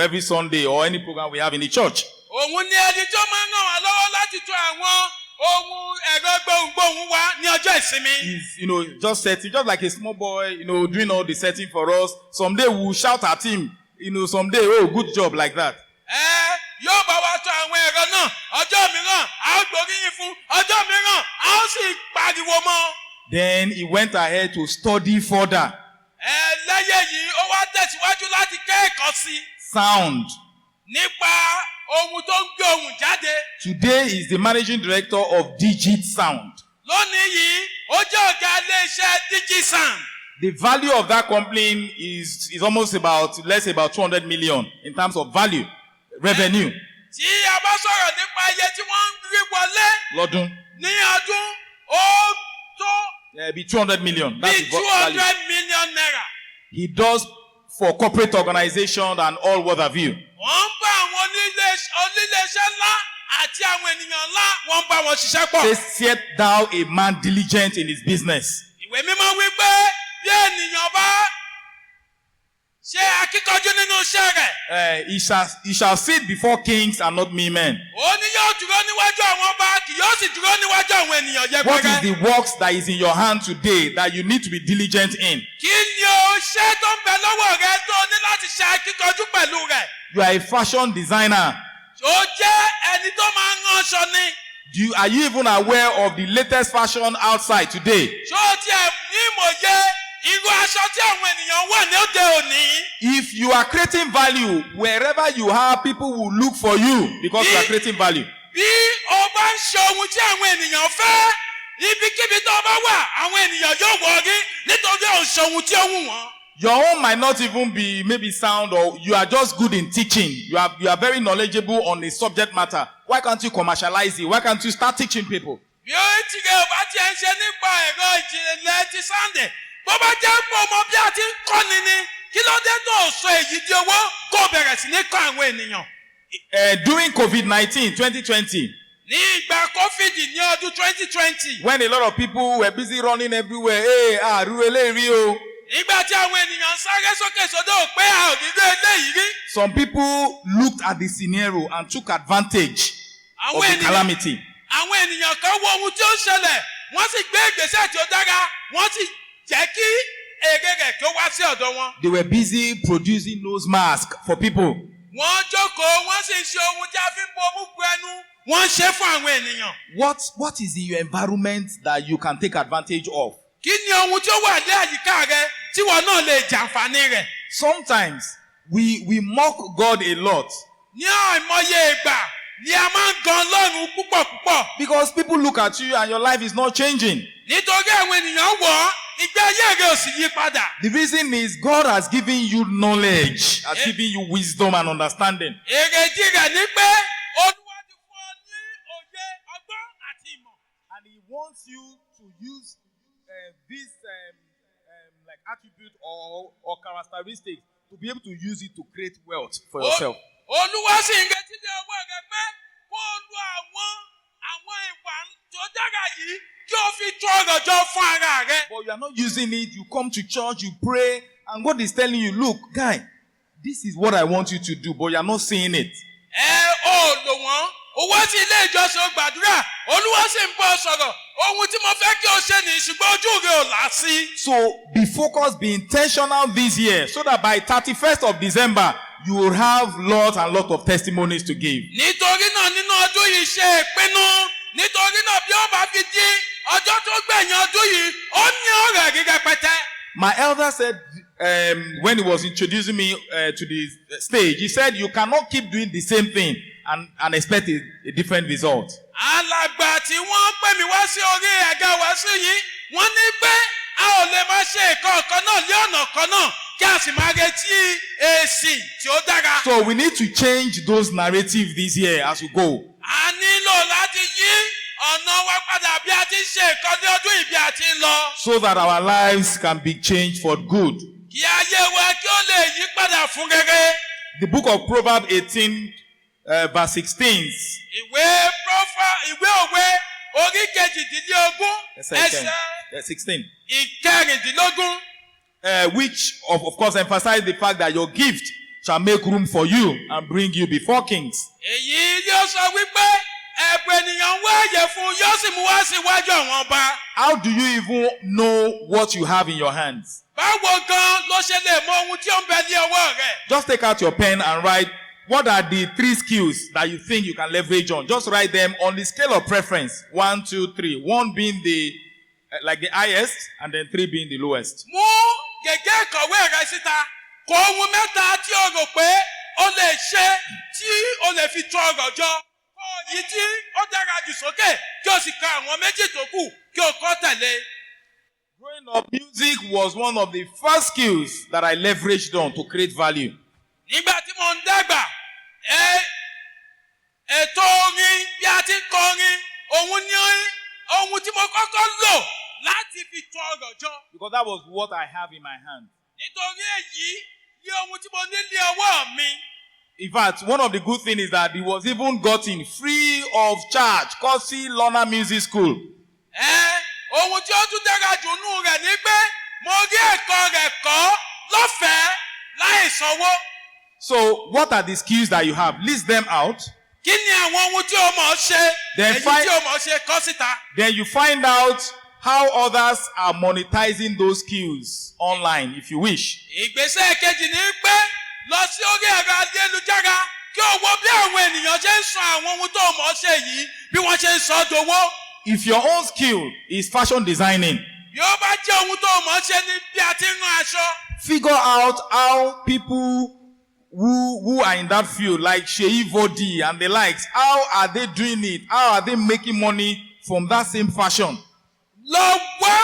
every Sunday or any program we have in the church. òun ni ẹni tó máa ń ràn wá lọ́wọ́ láti tún àwọn ohun ẹ̀rọ gbohùngbohùn wa ní ọjọ́ ìsinmi. He's, just setting, just like a small boy, doing all the setting for us. Someday we'll shout at him, someday, oh, good job, like that. Yóò bá wa tọ àwọn ẹ̀rọ náà, ọjọ́ mìíràn, a ó gbóríyìn fún, ọjọ́ mìíràn, a ó sì pariwo mọ́. Then he went ahead to study further. Lẹ́yìn yìí, ó wá tẹ̀síwájú láti kẹ́kọ̀ọ́ sí. Sound. Nípa ohun tó ń gbé ohùn jáde. Today is the managing director of Digit Sound. Lónìí yìí, ó jẹ́ ọ̀gá ilé-iṣẹ́ Digit Sound. The value of that company is almost about, let's say about 200 million in terms of value, revenue. Tí a bá sọ̀rọ̀ nípa iye tí wọ́n ń rí wọlé. Lọ́dún. Ní ọdún, ó tó. Be 200 million. That's the 200 million naira. He does for corporate organization and all what have you. Wọ́n bá àwọn oníléeṣẹ́ ńlá àti àwọn ènìyàn ńlá wọ́n bá wọn ṣiṣẹ́ pọ̀. Says, thou a man diligent in his business. Ìwé mímọ́ wí pé bí ènìyàn bá ṣe akíkanjú nínú iṣẹ́ rẹ̀. He shall sit before kings and not mere men. Ó ní yóò dúró níwájú àwọn ọba, kì yóò sì dúró níwájú àwọn ènìyàn yẹpẹrẹ. What is the works that is in your hand today that you need to be diligent in? Kí ni o ṣe tó ń bẹ lọ́wọ́ rẹ tó ní láti ṣe akíkanjú pẹ̀lú rẹ̀? You are a fashion designer. Ó jẹ́ ẹni tó máa ń ránṣọ ni. Are you even aware of the latest fashion outside today? Ṣé o tiẹ̀ ní ìmọ̀ye irú aṣọ tí àwọn ènìyàn wọ̀ ní òde òní? If you are creating value, wherever you are, people will look for you because you are creating value. Bí o bá ń ṣe ohun tí àwọn ènìyàn fẹ́, ibikíbi tó bá wà, àwọn ènìyàn yóò wọ̀ rí nítorí ò ń ṣe ohun tí ó wù wọ́n. Your own might not even be maybe sound, or you are just good in teaching. You are very knowledgeable on a subject matter. Why can't you commercialize it? Why can't you start teaching people? Bí ó ti rẹ̀ ò bá tiẹ̀ ń ṣe nípa ẹ̀rọ ìjìnlẹ̀ ti Sunday, bó bá jẹ́ pé ọmọ bí a ti ń kọ́ni ni, kí ló dé tó sọ èyí di owó kó bẹ̀rẹ̀ sí ní kọ́ àwọn ènìyàn? During COVID-19, 2020. Ní ìgbà COVID ní ọdún 2020. When a lot of people were busy running everywhere, rú eléyìí o. Nígbà tí àwọn ènìyàn sáré sókè sódò pé a ò ní rí eléyìí rí. Some people looked at the scenario and took advantage of the calamity. Àwọn ènìyàn kan wo ohun tí ó ń ṣẹlẹ̀, wọ́n sì gbé ìgbésẹ̀ tí ó dára, wọ́n sì jẹ́ kí èrè rẹ̀ kí ó wá sí ọ̀dọ̀ wọn. They were busy producing nose masks for people. Wọ́n jókòó, wọ́n sì ń ṣe ohun tí a fi ń bo omú bu ẹnu. Wọ́n ṣe fún àwọn ènìyàn. What is in your environment that you can take advantage of? Kí ni ohun tí ó wà ní àyíká rẹ tí wọn náà lè jàǹfààní rẹ̀? Sometimes we mock God a lot. Ní àìmọye ìgbà ni a máa ń gan Ọlọ́run púpọ̀ púpọ̀. Because people look at you and your life is not changing. Nítorí àwọn ènìyàn wọ̀ ọ́, ìgbé ayé rẹ̀ ò sì yí padà. The reason is God has given you knowledge, has given you wisdom and understanding. Èrèdí rẹ̀ ni pé Olúwa ti fún ọ ní òye, ọgbọ́n àti ìmọ̀. And He wants you to use this like attribute or characteristics to be able to use it to create wealth for yourself. Olúwa sì ń retí ní ọwọ́ rẹ pé kó o lo àwọn ìwà tó dára yìí kí o fi tó ọrọ̀ jọ fún ara rẹ. But you are not using it. You come to church, you pray, and God is telling you, look, guy, this is what I want you to do, but you are not seeing it. Ó lò wọ́n. Owó sí ilé ìjọsìn gbàdúrà, Olúwa sì ń bọ́ sọ̀rọ̀. Ohun tí mo fẹ́ kí o ṣe ní ṣùgbọ́n ojú rẹ ò là sí. So be focused, be intentional this year, so that by 31st of December, you will have lots and lots of testimonies to give. Nítorí náà nínú ọdún yìí ṣe ìpinnu. Nítorí náà bí ó bá fi di ọjọ́ tó gbẹ̀yìn ọdún yìí, ó ní ọ̀rẹ́ rí rẹpẹtẹ. My elder said, when he was introducing me to the stage, he said, you cannot keep doing the same thing and expect a different result. Alàgbà tí wọ́n pè mí wá sí orí àga wàásù yìí, wọ́n ní pé a ò lè máa ṣe nǹkan kan náà ní ọ̀nà kan náà kí a sì máa retí èsì tí ó dára. So we need to change those narratives this year as we go. A nílò láti yí ọ̀nà wa padà bí a ti ń ṣe nǹkan ní ọdún yìí bí a ti ń lọ. So that our lives can be changed for good. Kí ayé wa kí ó lè yí padà fún rere. The book of Proverbs 18 verse 16. Ìwé òwe orí kejìdínlógún ẹsẹ̀ 16. ìkẹrìndínlógún. Which of course emphasize the fact that your gift shall make room for you and bring you before kings. Èyí yóò sọ wípé ẹ̀bùn ènìyàn ń wáyè fún yóò sì mú wá síwájú àwọn ọba. How do you even know what you have in your hands? Báwo gan ló ṣe lè mọ ohun tí ó ń bẹ ní ọwọ́ rẹ̀? Just take out your pen and write, what are the 3 skills that you think you can leverage on? Just write them on the scale of preference. 1, 2, 3. 1 being the highest, and then 3 being the lowest. Mú gègé ìkọ̀wé rẹ síta. Kọ ohun mẹ́ta tí o rò pé o lè ṣe tí o lè fi tún ọrọ̀ jọ. Kọ èyí tí ó dára jù sókè kí o sì ka àwọn méjì tó kù kí o kọ tẹ̀lé. Growing up, music was one of the first skills that I leveraged on to create value. Nígbà tí mo ń dàgbà, ètò orin bí a ti ń kọrin, òun ni ohun tí mo kọ́kọ́ lò láti fi tún ọrọ̀ jọ. Because that was what I have in my hand. Nítorí èyí ni ohun tí mo ní ní ọwọ́ mi. In fact, one of the good things is that it was even gotten free of charge, courtesy Lorna Music School. Ohun tí ó tún dára jù nù rẹ̀ ni pé mo rí ẹ̀kọ́ rẹ̀ kọ́ lọ́fẹ̀ẹ́ láì sanwó. So, what are the skills that you have? List them out. Kí ni àwọn ohun tí o mọ̀ ṣe? Then Èyí tí o mọ̀ ṣe kọ síta. Then you find out how others are monetizing those skills online, if you wish. Ìgbésẹ̀ kejì ni pé lọ sí orí ẹ̀rọ ayélujára kí o wo bí àwọn ènìyàn ṣe ń sọ àwọn ohun tó mọ̀ ṣe yìí bí wọ́n ṣe ń sọ dowó. If your own skill is fashion designing, Bí ó bá jẹ́ ohun tó mọ̀ ṣe ni bí a ti ń rán aṣọ. figure out how people who are in that field, like Sheyi Vodi and the likes, how are they doing it? How are they making money from that same fashion? Lọ wá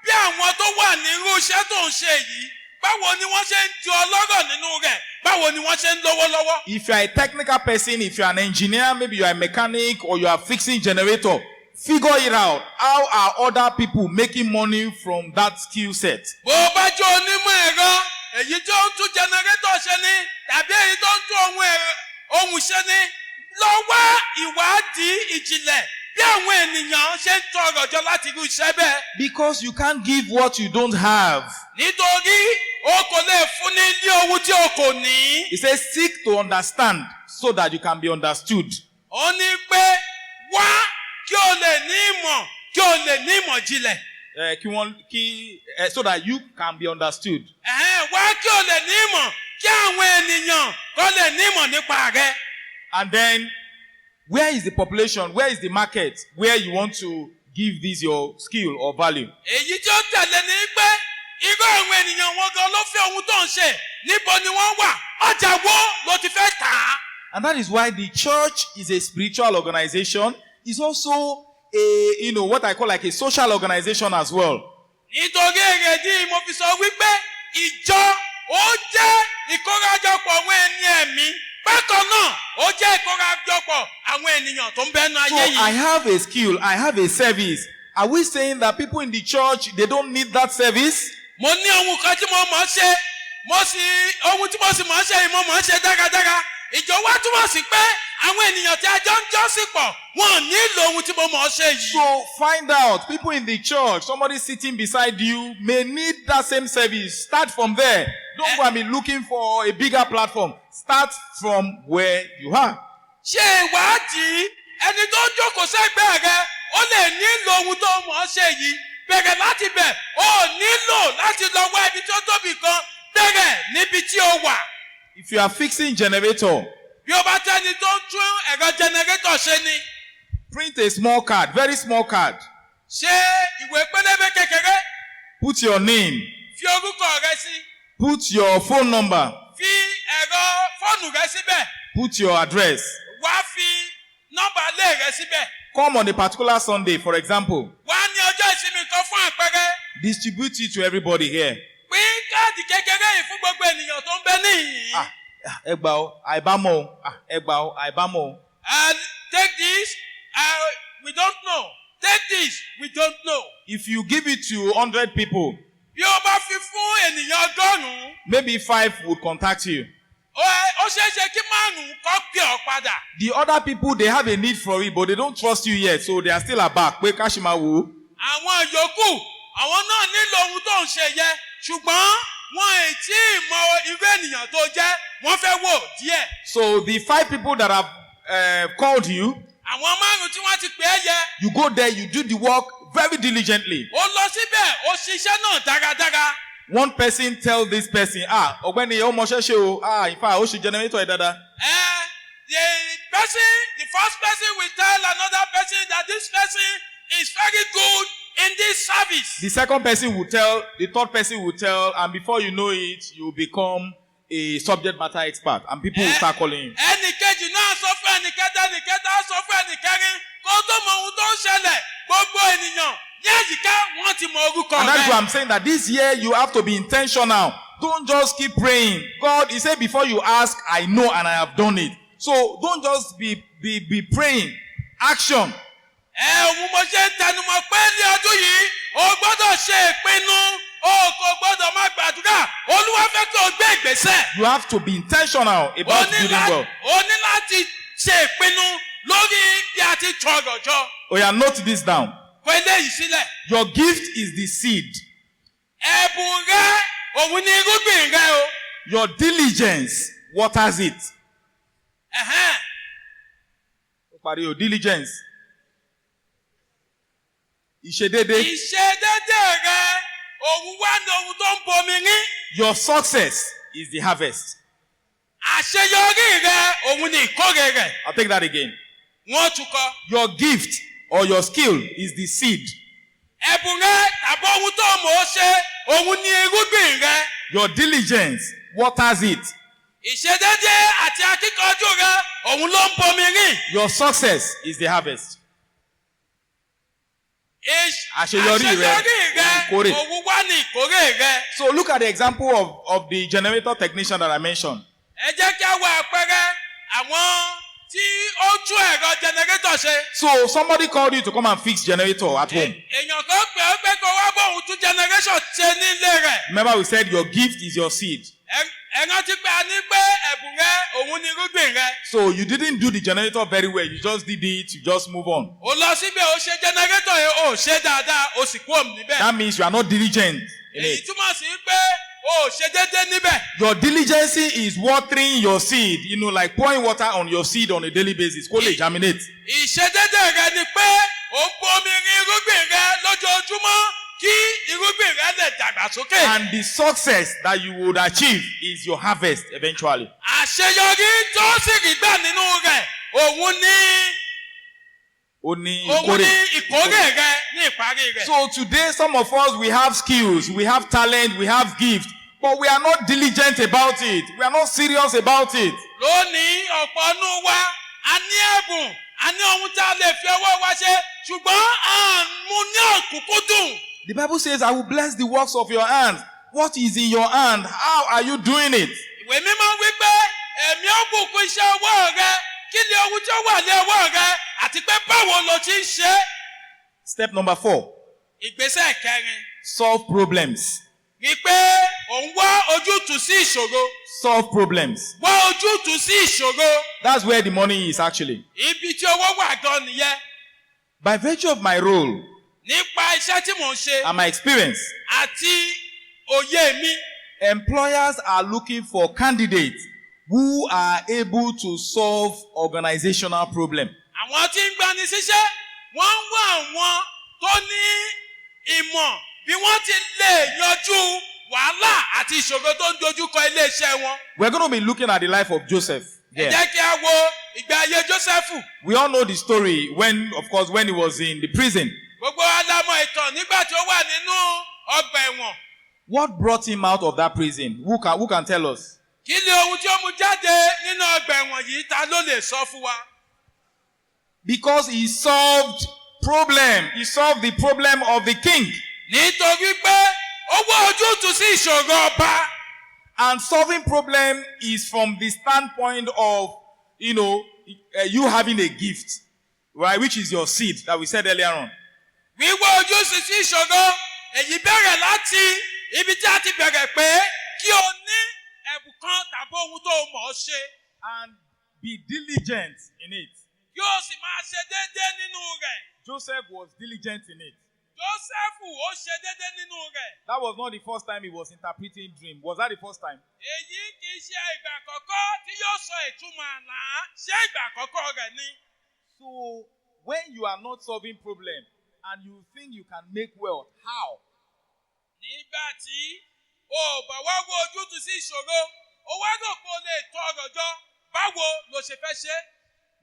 bí àwọn tó wà ní irú iṣẹ́ tó ń ṣe yìí, báwo ni wọ́n ṣe ń di ọlọ́rọ̀ nínú rẹ̀, báwo ni wọ́n ṣe ń lówó lọ́wọ́. If you are a technical person, if you are an engineer, maybe you are a mechanic or you are fixing generator, figure it out. How are other people making money from that skill set? Bó o bá jẹ́ onímọ̀ ẹ̀rọ, èyí tó ń tún jẹnẹrétọ̀ ṣe ni tàbí èyí tó ń tún ohun ṣe ni, lọ wá ìwádìí ìjìnlẹ̀ bí àwọn ènìyàn ṣe ń tún ọrọ̀ jọ láti irú iṣẹ́ bẹ́ẹ̀. Because you can't give what you don't have. Nítorí o kò lè fúnni ní ohun tí o kò ní. He says, seek to understand so that you can be understood. Ó ní pé wá kí o lè ní ìmọ̀ kí o lè ní ìmọ̀ jinlẹ̀. So that you can be understood. Wá kí o lè ní ìmọ̀ kí àwọn ènìyàn kó lè ní ìmọ̀ nípa rẹ. And then, where is the population? Where is the market where you want to give this your skill or value? Èyí tí ó tẹ̀lé ni pé irú àwọn ènìyàn wọn gan ló fẹ́ ohun tó ń ṣe. Níbo ni wọ́n wà? Ọjà wo ló ti fẹ́ tà á? And that is why the church is a spiritual organization. It's also a, what I call like a social organization as well. Nítorí èrèdí mo fi sọ wípé ìjọ ó jẹ́ ìkórajọpọ̀ àwọn ẹni ẹ̀mí. Bákan náà, ó jẹ́ ìkórajọpọ̀ àwọn ènìyàn tó ń bẹ́nu So ayé yìí. I have a skill, I have a service. Are we saying that people in the church, they don't need that service? Mo ní ohun kan tí mo mọ̀ ṣe, ohun tí mo sì mọ̀ ṣe yìí mo mọ̀ ṣe dáradára. Ìjọ wa túmọ̀ sí pé àwọn ènìyàn tí a jọ ń jọ́sìn pọ̀, wọn nílò ohun tí mo mọ̀ ṣe yìí. So find out, people in the church, somebody sitting beside you may need that same service. Start from there. Don't go and be looking for a bigger platform. Start from where you are. Ṣé ìwádìí ẹni tó ń jókòó sẹ́gbẹ̀ẹ́ rẹ, ó lè nílò ohun tó mọ̀ ṣe yìí. Bẹ̀rẹ̀ láti bẹ̀, ó nílò láti lọ wá ibi tó tóbi kan, bẹ̀rẹ̀ níbi tí ó wà. If you are fixing generator, Bí o bá tẹ́ni tó ń tún ẹ̀rọ jẹnẹrétọ̀ ṣe ni, print a small card, very small card. ṣe ìwé pélébé kékeré, Put your name, fi orúkọ rẹ sí, put your phone number, fi ẹ̀rọ fóònù rẹ síbẹ̀, put your address. wá fi nọ́mbà ilé rẹ síbẹ̀. Come on a particular Sunday, for example. Wá ní ọjọ́ ìsinmi kan fún àpẹẹrẹ. Distribute it to everybody here. Pín káàdì kékeré yìí fún gbogbo ènìyàn tó ń bẹ níhìn-ín. Ẹgbà o, àìbámọ̀ o, ẹgbà o, àìbámọ̀ o. And take this, we don't know. Take this, we don't know. If you give it to 100 people, Bí o bá fi fún ènìyàn ọgọ́rùn-ún, maybe 5 would contact you. ó ṣeé ṣe kí márùn-ún kó pè ọ́ padà. The other people, they have a need for it, but they don't trust you yet, so they are still aback. Pé káṣímà wò ó. Àwọn yòókù, àwọn náà nílò ohun tó ń ṣe yẹ, ṣùgbọ́n wọn ì tí ì mọ irú ènìyàn tó jẹ́, wọ́n fẹ́ wò díẹ̀. So the 5 people that have called you, àwọn márùn tí wọ́n ti pè é yẹ. You go there, you do the work very diligently. ó lọ síbẹ̀ ó ṣiṣẹ́ náà dáradára. One person tell this person, ọ̀gbẹ́ni ó mọṣẹ́ ṣe o, in fact, ó ṣe generator ẹ̀ dáadáa. The first person will tell another person that this person is very good in this service. The second person will tell, the third person will tell, and before you know it, you become a subject matter expert, and people will start calling you. ẹnì kejì náà sọ fún ẹnì kẹta, ẹnì kẹta sọ fún ẹnì kẹrin kó tó mọ ohun tó ń ṣẹlẹ̀ gbogbo ènìyàn ní èjìká wọ́n ti mọ orúkọ And that's rẹ̀. why I'm saying that this year you have to be intentional. Don't just keep praying. God, He said before you ask, I know and I have done it. So don't just be praying. Action. òun mo ṣe ń tẹnumọ́ pé ní ọdún yìí o gbọ́dọ̀ ṣe ìpinnu o kò gbọ́dọ̀ má gbàdúrà Olúwa fẹ́ kí o gbé ìgbésẹ̀. You have to be intentional about doing well. o ní láti ṣe ìpinnu lórí bí a ti tọrọjọ. Oh yeah, note this down. kọ eléyìí sílẹ̀. Your gift is the seed. ẹ̀bùn rẹ òun ni irúgbìn rẹ o. Your diligence waters it. Pari your diligence. Ìṣedédé. ìṣedédé rẹ òun wá ní ohun tó ń bomi rí. Your success is the harvest. àṣeyọrí rẹ òun ni ìkórè rẹ. I'll take that again. wọ́n tún kọ. Your gift or your skill is the seed. ẹ̀bùn rẹ tàbí ohun tó mọ̀ ọ́ ṣe òun ni irúgbìn rẹ. Your diligence waters it. ìṣedédé àti akíkanjú rẹ òun ló ń bomi rí. Your success is the harvest. Àṣeyọrí rẹ ìkórè. òun wá ní ìkórè rẹ. So look at the example of the generator technician that I mentioned. ẹ jẹ́ kí a wo àpẹẹrẹ àwọn tí ó tún ẹ̀rọ jẹnẹrétọ̀ ṣe. So somebody called you to come and fix generator at home. èèyàn kan pè é pé kó wá bóun tún jẹnẹrétọ̀ ṣe nílé rẹ̀. Remember we said your gift is your seed. ẹ rántí pé a ní pé ẹ̀bùn rẹ òun ni irúgbìn rẹ. So you didn't do the generator very well. You just did it. You just move on. o lọ síbẹ̀ o ṣe jẹnẹrétọ̀ yẹn o ṣe dáadáa o sì kú òun níbẹ̀. That means you are not diligent in èyí it. túmọ̀ sí pé o ṣe déédéé níbẹ̀. Your diligence is watering your seed. You know, like pouring water on your seed on a daily basis. Kó lè germinate. ìṣedéédé rẹ ni pé o ń bomi rin irúgbìn rẹ lójoojúmọ́ kí irúgbìn rẹ lè dàgbà sókè. And the success that you would achieve is your harvest eventually. àṣeyọrí tó sì rí gbà nínú rẹ̀ òun ní ìkórè rẹ ní ìparí rẹ̀. So today some of us, we have skills, we have talent, we have gift, but we are not diligent about it. We are not serious about it. lónìí ọ̀pọ̀ nù wa a ní ẹ̀bùn a ní ohun tí a lè fi ọwọ́ wa ṣe ṣùgbọ́n à ń mú ní ọ̀kúnkúndùn. The Bible says, I will bless the works of your hands. What is in your hand? How are you doing it? ìwé mímọ́ wí pé èmi ó bùkún iṣẹ́ ọwọ́ rẹ kí ni ohun tí ó wà ní ọwọ́ rẹ àti pé báwo lo ti ń ṣe. Step number 4. ìgbésẹ̀ kẹrin. Solve problems. rí pé òun wá ojútùú sí ìṣòro. Solve problems. wá ojútùú sí ìṣòro. That's where the money is actually. ibi tí owó wà gan nìyẹn. By virtue of my role nípa iṣẹ́ tí mò ń ṣe. and my experience, àti òye mi. employers are looking for candidates who are able to solve organizational problems. àwọn tí ń gbani síṣẹ́ wọ́n ń wá àwọn tó ní ìmọ̀ bí wọ́n ti lè yanjú wàhálà àti ìṣòro tó ń dojúkọ iléeṣẹ́ wọn. We're going to be looking at the life of Joseph. ẹ jẹ́ kí a wo ìgbé ayé Jósẹ́fù. We all know the story when he was in the prison. gbogbo alámọ̀ ìtàn nígbà tí ó wà nínú ọgbà ẹ̀wọ̀n. What brought him out of that prison? Who can tell us? kí ni ohun tí ó mú jáde nínú ọgbà ẹ̀wọ̀n yìí ta ló lè sọ fún wa? Because he solved problem. He solved the problem of the king. nítorí pé ó wá ojútùú sí ìṣòro ọba. And solving problem is from the standpoint of, you having a gift, right? Which is your seed that we said earlier on. wíwá ojútùú sí ìṣòro èyí bẹ̀rẹ̀ láti ibi tí a ti bẹ̀rẹ̀ pé kí o ní ẹ̀bùn kan tàbí ohun tó mọ̀ ọ́ ṣe. And be diligent in it. kí o sì máa ṣe déédéé nínú rẹ̀. Joseph was diligent in it. Jósẹ́fù ó ṣe déédéé nínú rẹ̀. That was not the first time he was interpreting dream. Was that the first time? èyí kì í ṣe ìgbà àkọ́kọ́ tí yóò sọ ìtumọ̀ àlá ṣé ìgbà àkọ́kọ́ rẹ̀ ni. So when you are not solving problem and you think you can make wealth, how? Nígbà tí o bá wá wo ojútùú sí ìṣòro, o wá rò pé o lè tọ́ ọ̀rọ̀ jọ, báwo lo ṣe fẹ́ ṣe?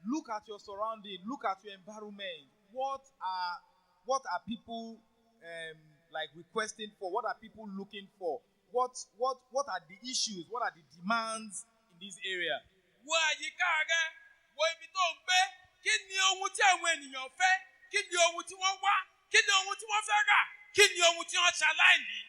Look at your surrounding, look at your environment. What are people like requesting for? What are people looking for? What are the issues? What are the demands in this area? Wo àyíká rẹ, wo ibi tó ń gbé, kí ni ohun tí àwọn ènìyàn fẹ́, kí ni ohun tí wọ́n wá, kí ni ohun tí wọ́n fẹ́ rà, kí ni ohun tí wọ́n ṣaláìní.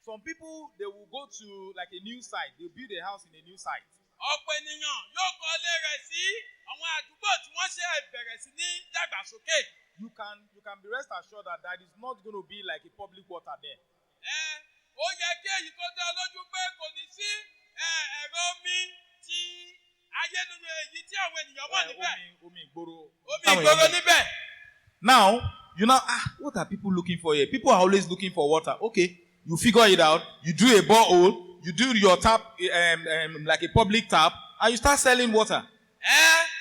Some people, they will go to like a new site. They'll build a house in a new site. Ọ̀pọ̀ ènìyàn yóò kọ́ ilé rẹ̀ sí àwọn àdúgbò tí wọ́n ṣe bẹ̀rẹ̀ sí ní dàgbàsókè. You can be rest assured that there is not going to be like a public water there. Ó yẹ kí èyí tó dá lójú pé kò ní sí ẹ̀rọ omi tí ayélujára èyí tí àwọn ènìyàn mọ̀ níbẹ̀. Omi ìgboro. Omi ìgboro níbẹ̀. Now, what are people looking for here? People are always looking for water. Okay, you figure it out. You do a borehole. You do your tap, like a public tap, and you start selling water.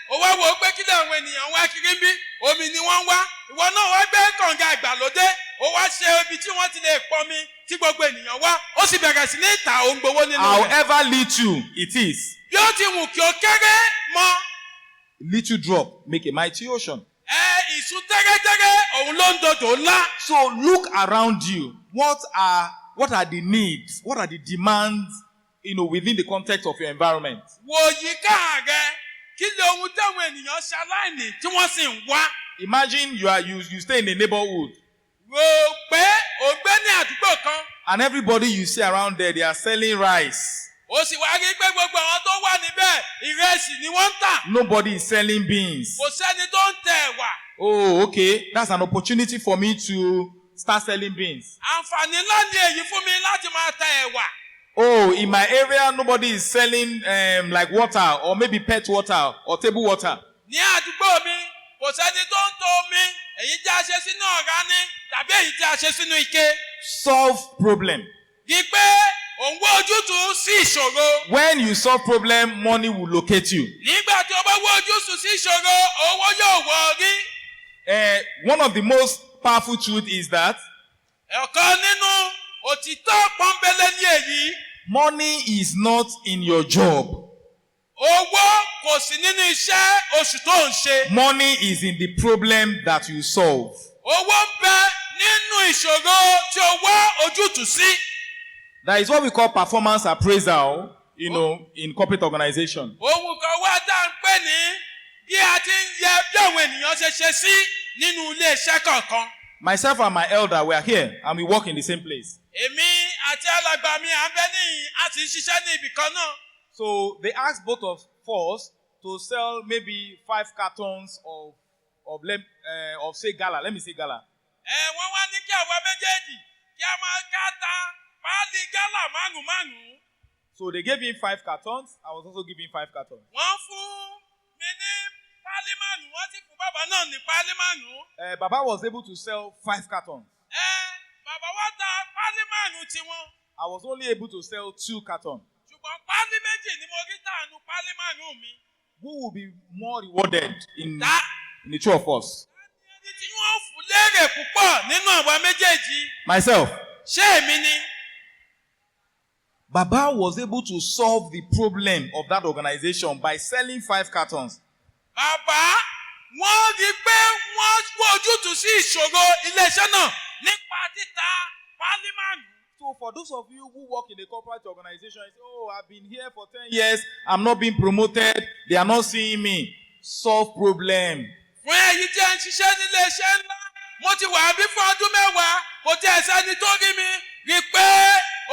Ó wá wo pé kí ni àwọn ènìyàn wá kiri bí omi ni wọ́n wá. Ìwọ náà wá gbé kànga ìgbàlódé. Ó wá ṣe ibi tí wọ́n ti lè pọnmi tí gbogbo ènìyàn wá. Ó sì bẹ̀rẹ̀ sí ní ta ohun gbowó nínú rẹ̀. However little it is. Bí ó ti wù kí o kéré mọ́. Little drop make a mighty ocean. Ìṣú tẹ́rẹ́tẹ́rẹ́ òun ló ń dodò ńlá. So look around you. What are the needs? What are the demands, within the context of your environment? Wo yíká rẹ, kí ni ohun táwọn ènìyàn ṣaláìní tí wọ́n sì ń wá? Imagine you stay in a neighborhood. Rò pé o gbé ní àdúgbò kan. And everybody you see around there, they are selling rice. Ó sì wá rí pé gbogbo àwọn tó wà níbẹ̀ ìrẹsì ni wọ́n ń tà. Nobody is selling beans. Kò sẹ́ni tó ń tẹ ẹ̀wà. Oh, okay. That's an opportunity for me to start selling beans. Àǹfààní ńlá ni èyí fún mi láti máa tẹ ẹ̀wà. Oh, in my area, nobody is selling like water or maybe pet water or table water. Ní àdúgbò mi, kò sẹ́ni tó ń tọ omi, èyí tí a ṣe sínú ọ̀rá ní tàbí èyí tí a ṣe sínú ike. Solve problem. Di pé òun wá ojútùú sí ìṣòro. When you solve problem, money will locate you. Nígbà tí o bá wá ojútùú sí ìṣòro, owó yóò wọ rí. One of the most powerful truths is that ọ̀kan nínú òtítọ́ pọ́nbélé ní èyí. Money is not in your job. Owó kò sí nínú iṣẹ́ oṣù tó ń ṣe. Money is in the problem that you solve. Owó ń bẹ nínú ìṣòro tí o wá ojútùú sí. That is what we call performance appraisal, in corporate organization. Ohun kan wá tá à ń pè ní bí a ti ń yẹ bí àwọn ènìyàn ṣe sí nínú ilé iṣẹ́ kọ̀ọ̀kan. Myself and my elder were here and we work in the same place. Èmi àti alàgbà mi à ń bẹ níyìn a sì ń ṣiṣẹ́ ní ibì kan náà. So they asked both of us to sell maybe 5 cartons of say gala. Let me say gala. Wọ́n wá ní kí àwa méjèèjì kí a máa ká ta páálí gálà márùn-ún. So they gave him 5 cartons. I was also giving 5 cartons. Wọ́n fún mi ní páálí márùn-ún, wọ́n sì fún bàbá náà ní páálí márùn-ún. Baba was able to sell 5 cartons. Bàbá wa ta páálí márùn-ún tiwọn. I was only able to sell 2 cartons. Ṣùgbọ́n páálí méjì ni mo rí tàánú páálí márùn-ún mi. Who will be more rewarded in the two of us? Ẹni tí wọ́n fún lérè púpọ̀ nínú àwa méjèèjì. Myself. Ṣé èmi ni? Baba was able to solve the problem of that organization by selling 5 cartons. Bàbá wọ́n rí pé wọ́n wá ojútùú sí ìṣòro iléeṣẹ́ náà nípa títa páálí márùn-ún. So for those of you who work in a corporate organization, you say, oh, I've been here for 10 years, I'm not being promoted, they are not seeing me. Solve problem. Fún èyí tí a ń ṣiṣẹ́ nílé iṣẹ́ ńlá, mo ti wà bí fún ọdún mẹ́wàá, kò tí ẹ sẹ́ni tó rí mi, rí pé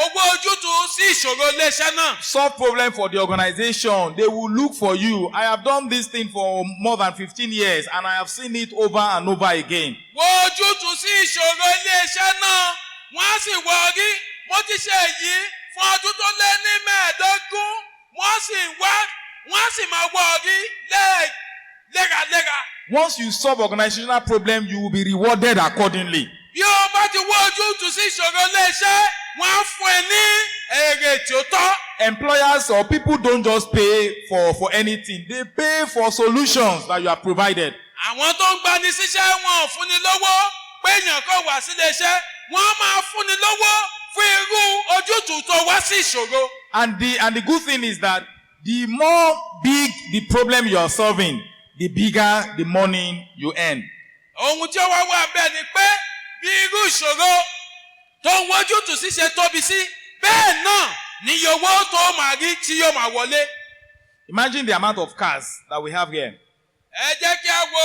owó ojútùú sí ìṣòro ilé iṣẹ́ náà. Solve problem for the organization. They will look for you. I have done this thing for more than 15 years and I have seen it over and over again. Wo ojútùú sí ìṣòro ilé iṣẹ́ náà, wọ́n á sì wọ̀ rí. Mo ti ṣe èyí fún ọdún tó lé ní 15. Wọ́n sì máa wọ̀ rí léraléra. Once you solve organizational problem, you will be rewarded accordingly. Bí o bá ti wọ ojútùú sí ìṣòro iléeṣẹ́, wọ́n á fún ẹ ní èrè tí ó tọ́. Employers or people don't just pay for anything. They pay for solutions that you have provided. àwọn tó ń gbani síṣẹ́ wọn ò fúnni lówó pé èèyàn kan wá sílé iṣẹ́ wọ́n máa fúnni lówó fún irú ojútùú tó wá sí ìṣòro. And the good thing is that the more big the problem you are solving, the bigger the money you earn. ohun tí ó wá wà bẹ́ẹ̀ ni pé bí irú ìṣòro tó ń wójútùú ṣíṣe tóbi sí bẹ́ẹ̀ náà ni iye owó tó máa rí tí yóò máa wọlé. Imagine the amount of cars that we have here. ẹ jẹ́ kí a wo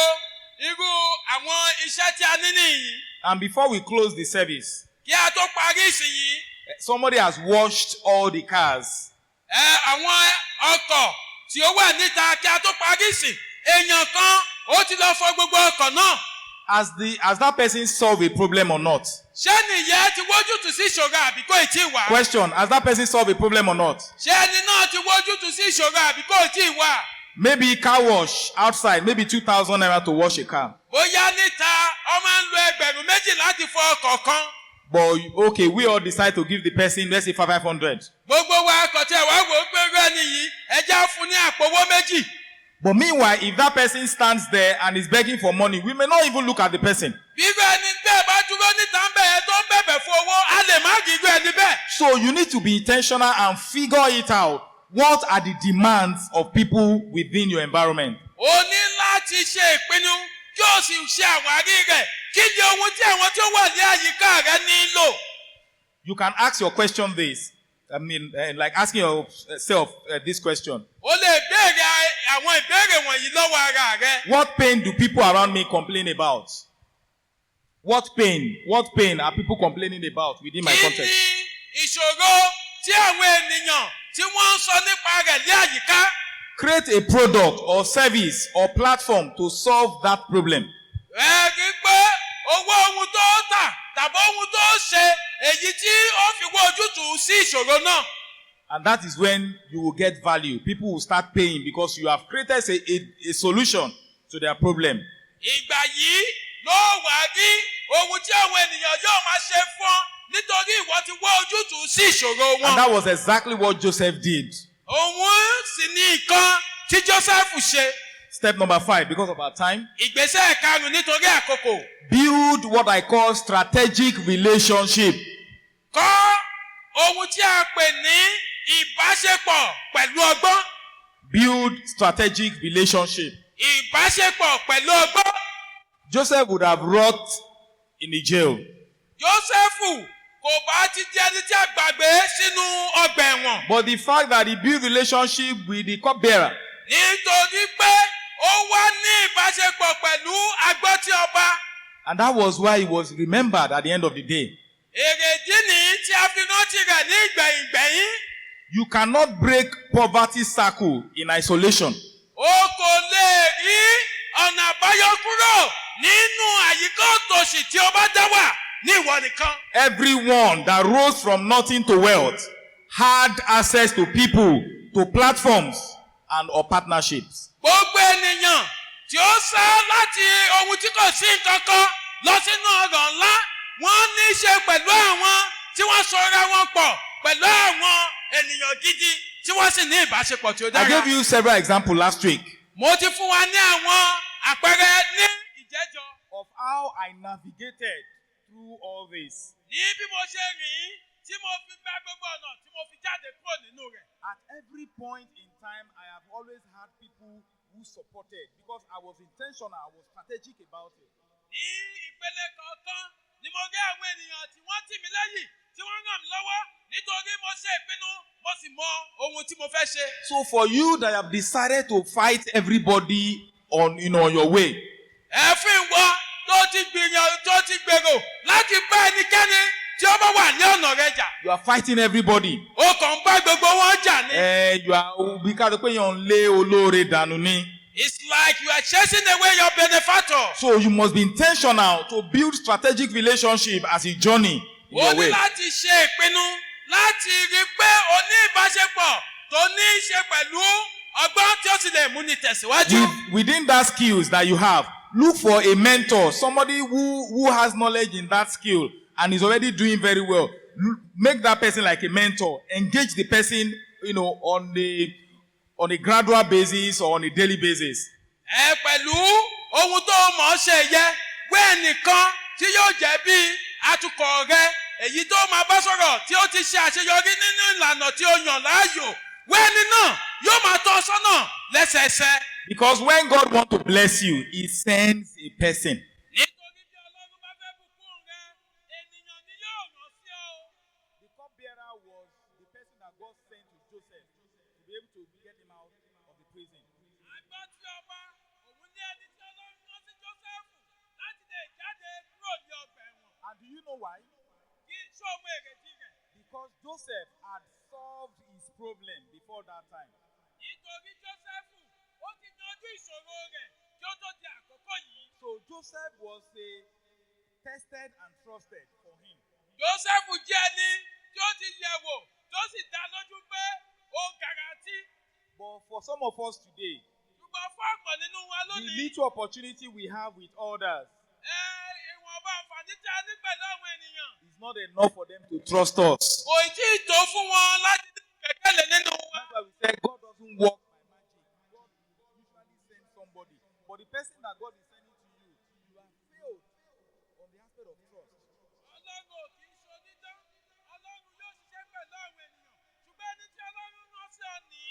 irú àwọn iṣẹ́ tí a ní nìyí. And before we close the service, kí a tó parí ìsìn yìí. somebody has washed all the cars. àwọn ọkọ̀ tí ó wà níta kí a tó parí ìsìn èèyàn kan ó ti lọ fọ gbogbo ọkọ̀ náà. Has that person solved a problem or not? ṣé nìyẹn ti wójútùú sí ìṣòro àbí kò tí ì wá? Question, has that person solved a problem or not? ṣé ẹni náà ti wójútùú sí ìṣòro àbí kò tí ì wá? Maybe car wash outside, maybe 2,000 naira to wash a car. bóyá níta ọ máa ń lo ẹgbẹ̀rún méjì láti fọ ọkọ̀ kan. But okay, we all decide to give the person, let's say 500. gbogbo wa ọkọ̀ tí ẹ wá wò ó pé rẹ́ nìyí ẹja fún ní àpòwó méjì. But meanwhile, if that person stands there and is begging for money, we may not even look at the person. bí irú ẹni bẹ́ẹ̀ bá dúró níta ń bẹ̀rẹ̀ tó ń bẹ̀bẹ̀ fún owó a lè má kí irú ẹni bẹ́ẹ̀. So you need to be intentional and figure it out. What are the demands of people within your environment? o ní láti ṣe ìpinnu kí o sì ṣe àwárí rẹ̀ kí ni ohun tí àwọn tó wà ní àyíká rẹ nílò. You can ask your question this. Like asking yourself this question. o lè béèrè àwọn ìbéèrè wọ̀nyí lọ́wọ́ ara rẹ. What pain do people around me complain about? What pain are people complaining about within my kí context? ni ìṣòro tí àwọn ènìyàn tí wọ́n ń sọ nípa rẹ̀ ní àyíká? Create a product or service or platform to solve that problem. ẹ rí i pé owó ohun tó tà tàbí ohun tó ṣe èyí tí ó fi wá ojútùú sí ìṣòro náà. And that is when you will get value. People will start paying because you have created a solution to their problem. ìgbà yìí ló wà rí ohun tí àwọn ènìyàn yóò máa ṣe fún ọ nítorí ìwọ ti wá ojútùú sí ìṣòro And wọn. that was exactly what Joseph did. òun sì ní nǹkan tí Joseph ṣe. Step number 5, because of our time. ìgbésẹ̀ karùn-ún nítorí àkókò. Build what I call strategic relationship. kọ́ ohun tí a pè ní ìbáṣepọ̀ pẹ̀lú ọgbọ́n. Build strategic relationship. ìbáṣepọ̀ pẹ̀lú ọgbọ́n. Joseph would have rot in the jail. Jósẹ́fù kò bá ti di ẹni tí a gbàgbé sínú ọgbà ẹ̀wọ̀n. But the fact that he built relationship with the cupbearer, nítorí pé ó wá ní ìbáṣepọ̀ pẹ̀lú agbọ́tí ọba. and that was why he was remembered at the end of the day. èrèdí nìyí tí a fi rántí rẹ̀ ní ìgbẹ̀yìngbẹ̀yìn. You cannot break poverty circle in isolation. o kò lè rí ọ̀nà àbáyọ kúrò nínú àyíká òtòṣì tí ó bá dá wà ní ìwọ nìkan. Everyone that rose from nothing to wealth had access to people, to platforms, and or partnerships. gbogbo ènìyàn tí ó sá láti ohun tí kò sí nǹkan kan lọ sínú ọ̀rọ̀ ńlá wọ́n ní í ṣe pẹ̀lú àwọn tí wọ́n sọra wọn pọ̀ pẹ̀lú àwọn ènìyàn gidi tí wọ́n sì ní ìbáṣepọ̀ tí ó I dára. gave you several examples last week mo ti fún wa ní àwọn àpẹẹrẹ ní ìjẹ́jọ́. of how I navigated through all this. ní bí mo ṣe rìn tí mo fi gba gbogbo ọ̀nà tí mo fi jáde kúrò nínú rẹ̀. At every point in time, I have always had people who supported because I was intentional, I was strategic about it. ní ìpele kọ̀ọ̀kan ni mo rí àwọn ènìyàn tí wọ́n tì mí lẹ́yìn tí wọ́n ràn mí lọ́wọ́ nítorí mo ṣe ìpinnu mo sì mọ ohun tí mo fẹ́ ṣe. So for you that have decided to fight everybody on your way, ẹ̀fín wọ tó ti gbìyànjú tó ti gbèrò láti bá ẹnikẹ́ni tí ó bá wà ní ọ̀nà rẹ̀ jà. you are fighting everybody. ó kàn ń bá gbogbo wọn jà ní. You are because pé yàn ń lé olóore dànù ni. It's like you are chasing away your benefactor. So you must be intentional to build strategic relationship as a journey in ó your ní way. láti ṣe ìpinnu láti rí i pé o ní ìbáṣepọ̀ tó ní í ṣe pẹ̀lú ọgbọ́n tí ó sì lè mú ni tẹ̀síwájú. Within that skills that you have, look for a mentor, somebody who has knowledge in that skill and is already doing very well. Make that person like a mentor. Engage the person, on a gradual basis or on a daily basis. pẹ̀lú ohun tó mọ̀ ọ́ ṣe yẹ wé ẹnìkan tí yóò jẹ́ bí atukọ̀ rẹ èyí tó máa bá sọ̀rọ̀ tí ó ti ṣe àṣeyọrí nínú ìlànà tí ó yàn láàyò wé ẹni náà yóò máa tọ́ ọ sọ́nà lẹ́sẹẹsẹ. Because when God wants to bless you, He sends a person. nítorí bí Ọlọ́run bá fẹ́ bùkún rẹ ènìyàn ni yóò rán sí ọ. The cupbearer was the person that God sent to Joseph to be able to get him out of the prison. àgbọ̀ tí ọba òun ní ẹni tí Ọlọ́run rán sí Jósẹ́fù láti lè jáde kúrò ní ọgbà ẹ̀wọ̀n. And do you know why? kí sọ́mọ èrèdí rẹ̀. Because Joseph had solved his problem before that time. nítorí Jósẹ́fù ó ti yanjú ìṣòro rẹ̀ kí ó tó di àkókò yìí. So Joseph was a tested and trusted for him. Jósẹ́fù jẹ́ ẹni tí ó ti yẹ̀ wò tó sì dá lójú pé ó garanti. But for some of us today, ṣùgbọ́n fún ọ̀pọ̀ nínú wa the lónìí. little opportunity we have with others ìwọ̀nba àǹfààní tí a ní pẹ̀lú àwọn ènìyàn. is not enough for them to trust us. kò tí ì tó fún wọn láti ní ìgbẹ́kẹ̀lé nínú wa. That's why we say God doesn't work by magic. God usually sends somebody. But the person that God is sending to you, you have failed on the aspect of trust. Ọlọ́run ò kì í ṣonídán. Ọlọ́run yóò ṣiṣẹ́ pẹ̀lú àwọn ènìyàn. ṣùgbọ́n ẹni tí Ọlọ́run rán sí ọ ní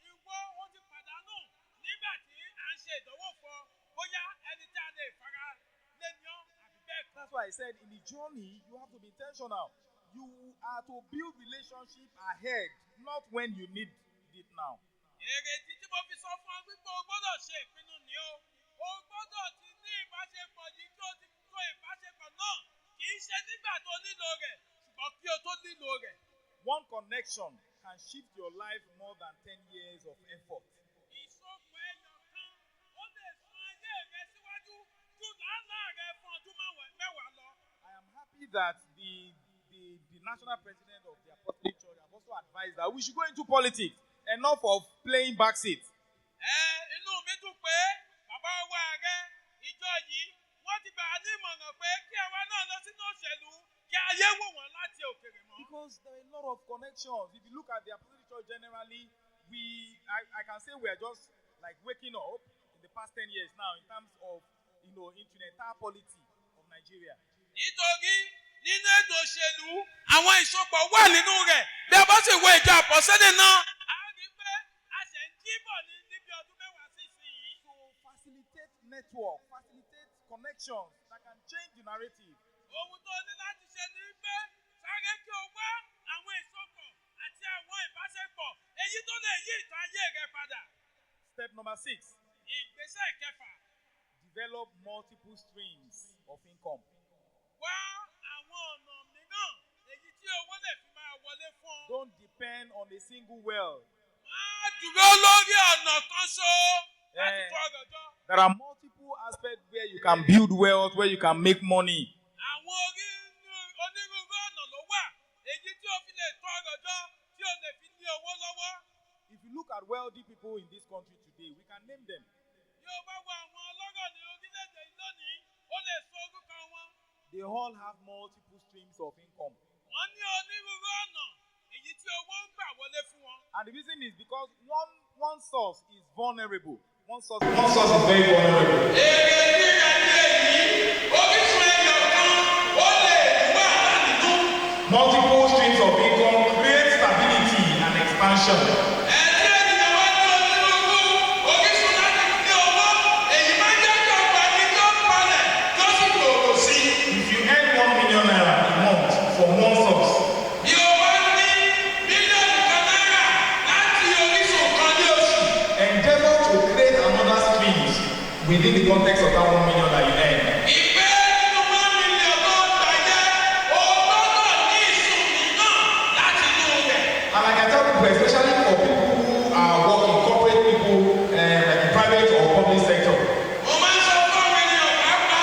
ìwọ ó ti pàdánù nígbà tí à ń ṣe ìdánwò fún ọ bóyá ẹni tí a lè fara lé ní ọ àbí bẹ́ẹ̀ kọ́. That's why I said in the journey, you have to be intentional. You are to build relationship ahead, not when you need it now. èrèdí tí mo fi sọ fún ọ wípé o gbọ́dọ̀ ṣe ìpinnu ni o. O gbọ́dọ̀ ti ní ìbáṣepọ̀ yìí kí o ti tó ìbáṣepọ̀ náà kì í ṣe nígbà tó nílò rẹ̀ ṣùgbọ́n kí o tó nílò rẹ̀. One connection can shift your life more than 10 years of effort. ìsopọ̀ ẹyọ kan ó lè sún ayé rẹ síwájú ju làálàá rẹ fún ọdún mẹ́wàá lọ. I am happy that the national president of the Apostolic Church have also advised that we should go into politics. Enough of playing backseat. inú mi dùn pé bàbá wa rẹ ìjọ yìí wọ́n ti gbà á ní ìmọ̀ràn pé kí àwa náà lọ sínú òṣèlú kí ayé wò wọ́n láti òkèèrè mọ́. Because there are a lot of connections. If you look at the Apostolic Church generally, I can say we are just like waking up in the past 10 years now in terms of, into the entire polity of Nigeria. nítorí nínú ètò òṣèlú àwọn ìsopọ̀ wà nínú rẹ̀ bí a bá sì wo ìjọ àpọ̀sẹ́lẹ̀ náà. a rí i pé a ṣe ń jíbọ̀ níbi ọdún mẹ́wàá sí ìsinyìí. So facilitate network, facilitate connections that can change the narrative. ohun tó ní láti ṣe ni pé sáré kí o wá àwọn ìsopọ̀ àti àwọn ìbáṣepọ̀ èyí tó lè yí ìtàn ayé rẹ padà. Step number 6, ìgbésẹ̀ kẹfà. develop multiple streams of income. wá àwọn ọ̀nà mìíràn èyí tí owó lè fi máa wọlé fún ọ. Don't depend on a single well. má dúró lórí ọ̀nà kan ṣo láti tó ọrọ̀ jọ. There are multiple aspects where you can build wealth, where you can make money. àwọn onírúurú ọ̀nà ló wà èyí tí o fi lè tó ọrọ̀ jọ tí o lè fi ní owó lọ́wọ́. If you look at wealthy people in this country today, we can name them. bí o bá wo àwọn ọlọ́rọ̀ ní orílẹ̀-èdè yìí lónìí ó lè sọ orúkọ wọn. They all have multiple streams of income. wọ́n ní onírúurú ọ̀nà èyí tí owó ń gbà wọlé fún wọn. And the reason is because one source is vulnerable. One source is very vulnerable. èrè ní ìrìnàjò èyí orísun ẹyọ kan ó lè wà nínú. Multiple streams of income create stability and expansion. ẹ̀jẹ̀ ènìyàn wá ní onírúurú orísun láti ní owó èyí máa ń jẹ́ kí ọgbà ní tó palẹ̀ tó sì gbòòrò sí i. If you earn 1 million naira a month from one source, bí o bá ní mílíọ̀nù kan náírà láti orísun kan ní oṣù. endeavor to create another streams within the context of that 1 million that you earn. ìpè nínú 1 million tó gbà jẹ́ o gbọ́dọ̀ ní ìsùn mìíràn láti inú rẹ̀. And I can tell people, especially for people who are working, corporate people, like in private or public sector, mo máa ń sọ fún àwọn ènìyàn pàápàá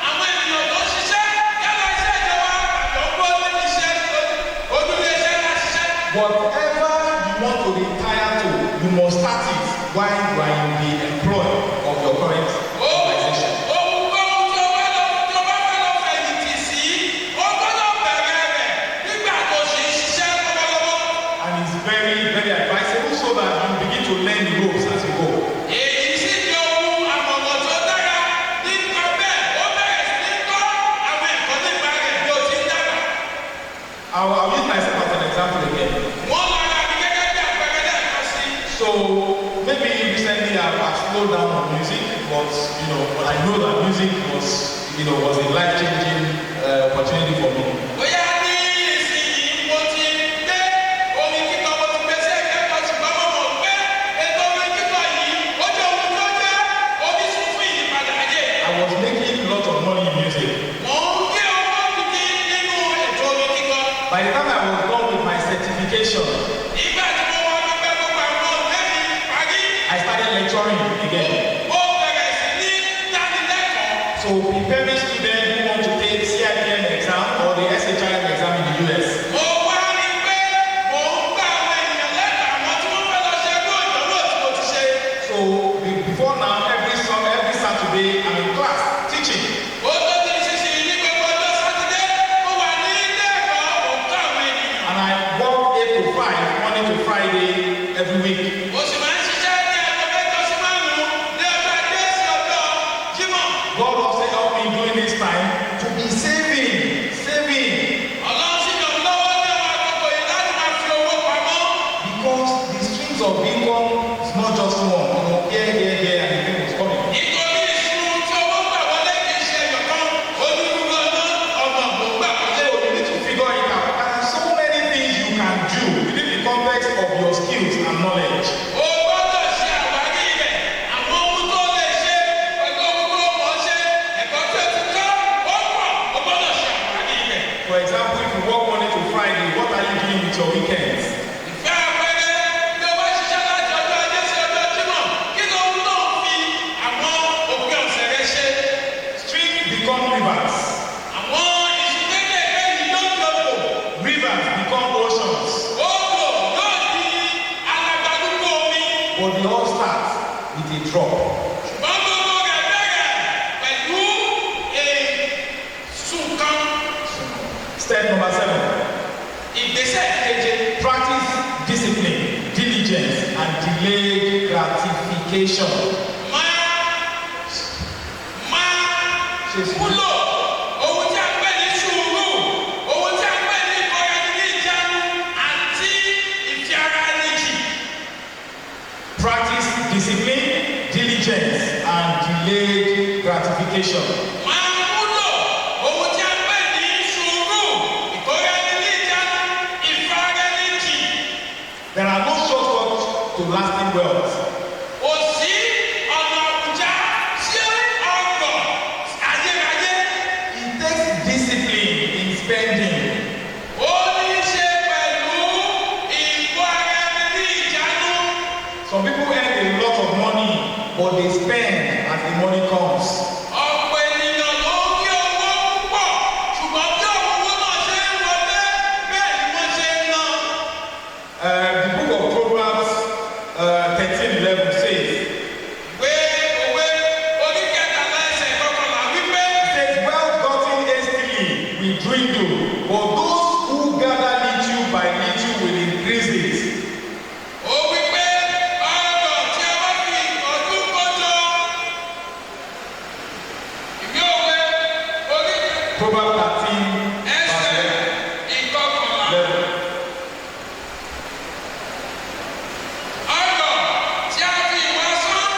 àwọn ènìyàn tó ṣiṣẹ́ yálà iṣẹ́ ìjọba àti ọgbọ́n níbi iṣẹ́ ojúlé iṣẹ́ láti ṣiṣẹ́. whatever you want to retire to, you must start it while you are in the employ of your current organization. ohunkóhun tí o bá fẹ́ lọ fẹ̀yìntì sí o gbọ́dọ̀ bẹ̀rẹ̀ rẹ̀ nígbà tó ṣe ń ṣiṣẹ́ lọ́wọ́lọ́wọ́. And it's very, very advisable so that you begin to learn the ropes as you go. èyí sì di ohun àmọ̀mọ̀ tó dára I'll use myself as an example again. Wọ́n lọ ra mi gẹ́gẹ́ bí àpẹẹrẹ lẹ́ẹ̀kan sí. So maybe recently I've slowed down on music, but I know that music was a life-changing opportunity for me. Bóyá ní ìsinyìí mo ti gbé orin kíkọ mo ti gbé sí ẹ̀gbẹ́ kan ṣùgbọ́n mo mọ̀ pé ètò orin kíkọ yìí ó jẹ́ ohun tó jẹ́ orísun fún ìyípadà ayé. I was making a lot of money in music. Mò ń gé owó gidi nínú ètò orin kíkọ. By the time I was done with my certification, Nígbà tí mo wá gbẹgbẹ́ gbogbo àwọn ọ̀rẹ́ mi parí. I started lecturing again. Ó bẹ̀rẹ̀ sí ní dánilẹ́kọ̀ọ́. So preparing students who want to take CIPM exam or the SHIM exam in the US. Mo wá rí pé mò ń gba àwọn ènìyàn lẹ́tà àwọn tí wọ́n fẹ́ lọ ṣe ẹgbẹ́ ìdánwò tí mo ti ṣe. So before now, every Saturday, I'm in class teaching. Ó tó ti ṣiṣẹ́ ní gbogbo ọjọ́ Sátidé, mo wà ní ilé ẹ̀kọ́ òǹkà àwọn ènìyàn. And I work 8 to 5, Monday to Friday, every week. Mo sì máa ń ṣiṣẹ́ ní aago mẹ́jọ sí márùn-ún ní ọjọ́ Ajé sí ọjọ́ Jímọ̀. God also helped me during this time to be saving. Ọlọ́run sì ràn mí lọ́wọ́ ní àwọn àkókò yìí láti máa fi owó pamọ́. Because the streams of income is not just one, here, and the thing was coming. Nítorí ìṣúná tí owó gbà wọlé kì í ṣe ẹ̀yọ̀kan, onírúurú ọ̀nà ló gbà wọlé. So you need to figure it out. There are so many things you can do within the context of your skills and knowledge. O gbọ́dọ̀ ṣe àwárí rẹ̀, àwọn ohun tó lè ṣe pẹ̀lú ohun tó mọ̀ ṣe, ẹ̀kọ́ tó ti kọ́, ó pọ̀, o gbọ́dọ̀ ṣe àwárí rẹ̀. For example, if you work Monday to Friday, what are you doing with your weekends? Ìfẹ́ àpẹẹrẹ bí o bá ṣiṣẹ́ láti ọjọ́ Ajé sí ọjọ́ Jímọ̀, kí ló ń tó fi àwọn òpin ọ̀sẹ̀ rẹ ṣe? Streams become rivers. Àwọn ìṣù kéékèèké yìí ló ń lòpọ̀. Rivers become oceans. Odò yóò di alágbádúgbò omi. But they all start with a drop. Ṣùgbọ́n gbogbo rẹ̀ bẹ̀rẹ̀ pẹ̀lú èsùn kan. Step number 7. Ìgbésẹ̀ keje. Practice discipline, diligence, and delayed gratification. Múlò ohun tí a pè ní sùúrù, ohun tí a pè ní ìkóra-ẹni-ní-ìjánu àti ìfi ara ẹni jì. Practice discipline, diligence, and delayed gratification. Máa múlò ohun tí a pè ní sùúrù, ìkóra-ẹni-ní-ìjánu, ìfi ara ẹni jì. There are no shortcuts to lasting wealth. Kò sí ọ̀nà àbújá sí ọ̀gọ̀ ayérayé. It takes discipline in spending. Ó ní í ṣe pẹ̀lú ìkó ara ẹni ní ìjánu. Some people earn a lot of money, but they spend as the money comes. Ọ̀pọ̀ ènìyàn ló ń kí owó púpọ̀, ṣùgbọ́n bí owó náà ṣe ń wọlé, bẹ́ẹ̀ ni wọ́n ṣe ń ná. The book of Proverbs 13:11 says, Ìwé òwe orí kẹtàlá ẹsẹ̀ kọkànlá wípé it says, wealth gotten hastily will dwindle, but those who gather little by little will increase it. ó wípé ọrọ̀ tí a bá fi ọdún kọjọ. Ìwé òwe orí Proverbs 13, ẹsẹ̀ verse ìkọkànlá. 11. Ọrọ̀ tí a fi ìwà sán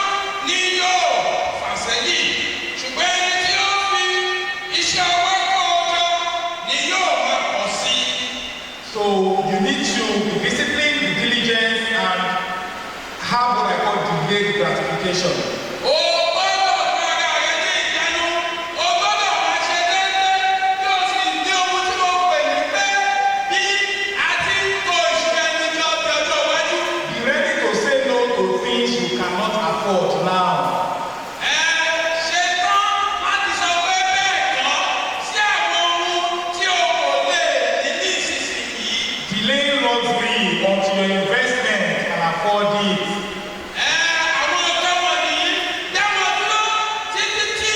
ni yóò fà sẹ́yìn, ṣùgbọ́n ẹni tí ó fi iṣẹ́ ọwọ́ kó o jọ ni yóò máa pọ̀ sí i. So you need to be disciplined, be diligent, and have what I call delayed gratification. O gbọ́dọ̀ fún ara rẹ ní ìjánu, o gbọ́dọ̀ máa ṣe déédéé, yóò sì ní ohun tí mo pè ní pé bí a ti ń kó ìṣúra ẹni jọ bí ọjọ́ iwájú. Be ready to say no to things you cannot afford now. Ṣe tán láti sọ pé bẹ́ẹ̀ kọ́ sí àwọn ohun tí o kò lè ní ní ìsinsìnyí. Delay luxury until your investment can afford it. Àwọn ọ̀gá wọ̀nyí dáwọ́ dúró títí tí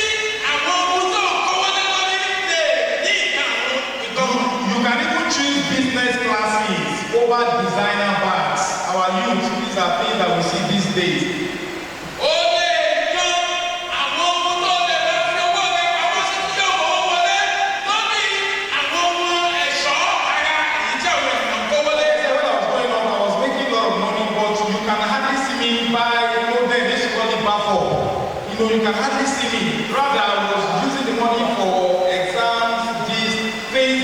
àwọn ohun tó ń kówó lé lórí lè ní ìkànnì ìkọ́kọ̀. You can even choose business classes over designer bags. Our youth, these are things that we see these days. Ó lè yan àwọn ohun tó lè bá fi owó rẹ̀ pamọ́ sí tí yóò mọ̀ wọlé lórí àwọn ohun ẹ̀ṣọ́ ara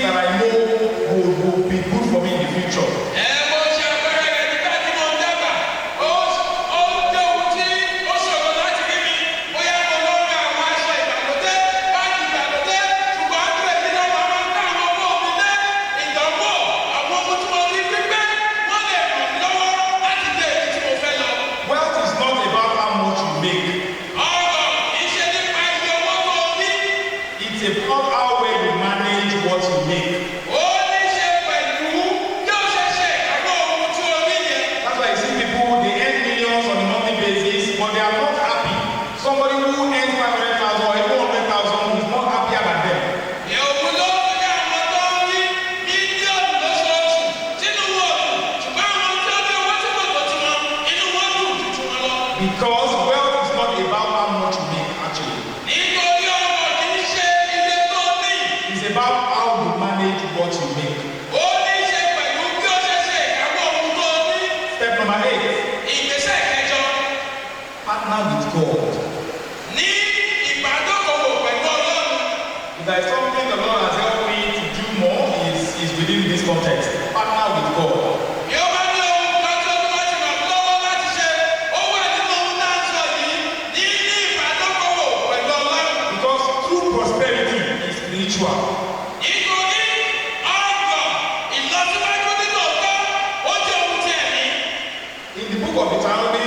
that I know will be good for me in the future. Ẹ mo ṣe àpẹẹrẹ rẹ̀ nígbà tí mo ń dàgbà. Ó jẹ́ ohun tí ó ṣòro láti rí mi. Bóyá mo lọ ra àwọn aṣọ ìgbàlódé, báàgì ìgbàlódé, ṣùgbọ́n àdúrà èmi náà máa ń ká àwọn ọmọ mi dé. Ìdánwò àwọn ohun tí mo rí pípé wọ́n lè ràn mí lọ́wọ́ láti dé ibi tí mo fẹ́ lọ. Wealth is not about how much you make. Ọ̀rọ̀ kì í ṣe nípa iye owó tó o ní. It's about how well you manage what you make. Ó ní ṣe pẹ̀lú bí ó ṣe ṣe ìkáwọ́ ohun tí o rí yẹn. That's why you see people, they earn millions on a monthly basis, but they are not happy. Somebody who earns 500,000 or even 100,000 is not happier than them. Òun ló ń rí àwọn tó ń rí mílíọ̀nù lóṣooṣù sínú wọn dùn, ṣùgbọ́n àwọn tí ó ní owó tí kò tó tiwọn, inú wọn dùn ju tiwọn lọ. Because wealth is not about how much you make, actually. Nítorí ọ̀rọ̀ kì í ṣe iye tó ní. It's about how you manage what you make. Ó ní ṣe pẹ̀lú bí ó ṣe ṣe ìkáwọ́ ohun tó ní. Step number 8, Ìgbésẹ̀ kẹjọ partner with God. ní ìbádókòwò pẹ̀lú Ọlọ́run. If there is something the Lord has helped me to do more, is within this context. Partner with God. Bí ó bá ní ohun kan tí Olúwa ti ràn mí lọ́wọ́ láti ṣe, ó wà nínú ohun tá à ń sọ yìí ní ìbádókòwò pẹ̀lú Ọlọ́run. Because true prosperity is spiritual. Nítorí ọ̀rọ̀ ìlọsíwájú nínú ọ̀tọ̀ ó jẹ́ ohun tí ẹ̀mí. In the book of Deuteronomy,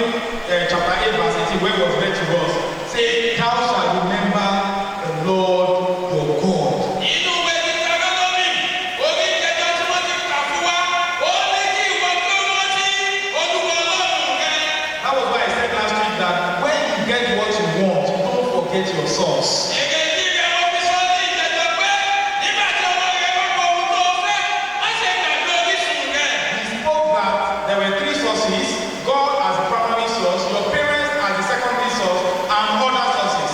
chapter 8, verse 18, where it was read to us, say, "Thou shalt remember the Lord your God." Nínú ìwé Deuteronomy, orí ìkẹjọ tí wọ́n ti kà fún wa, ó ní kí ìwọ kí ó rántí Olúwa Ọlọ́run rẹ. That was why I said last week that when you get what you want, don't forget your source. Èkejì rẹ̀ ó fi sọ ní ìjẹjọ pé nígbà tí ọmọ rẹ bá kọ ohun tó fẹ́, má ṣe gbàgbé orísun rẹ̀. He spoke that there were 3 sources: God as the primary source, your parents as the secondary source, and other sources.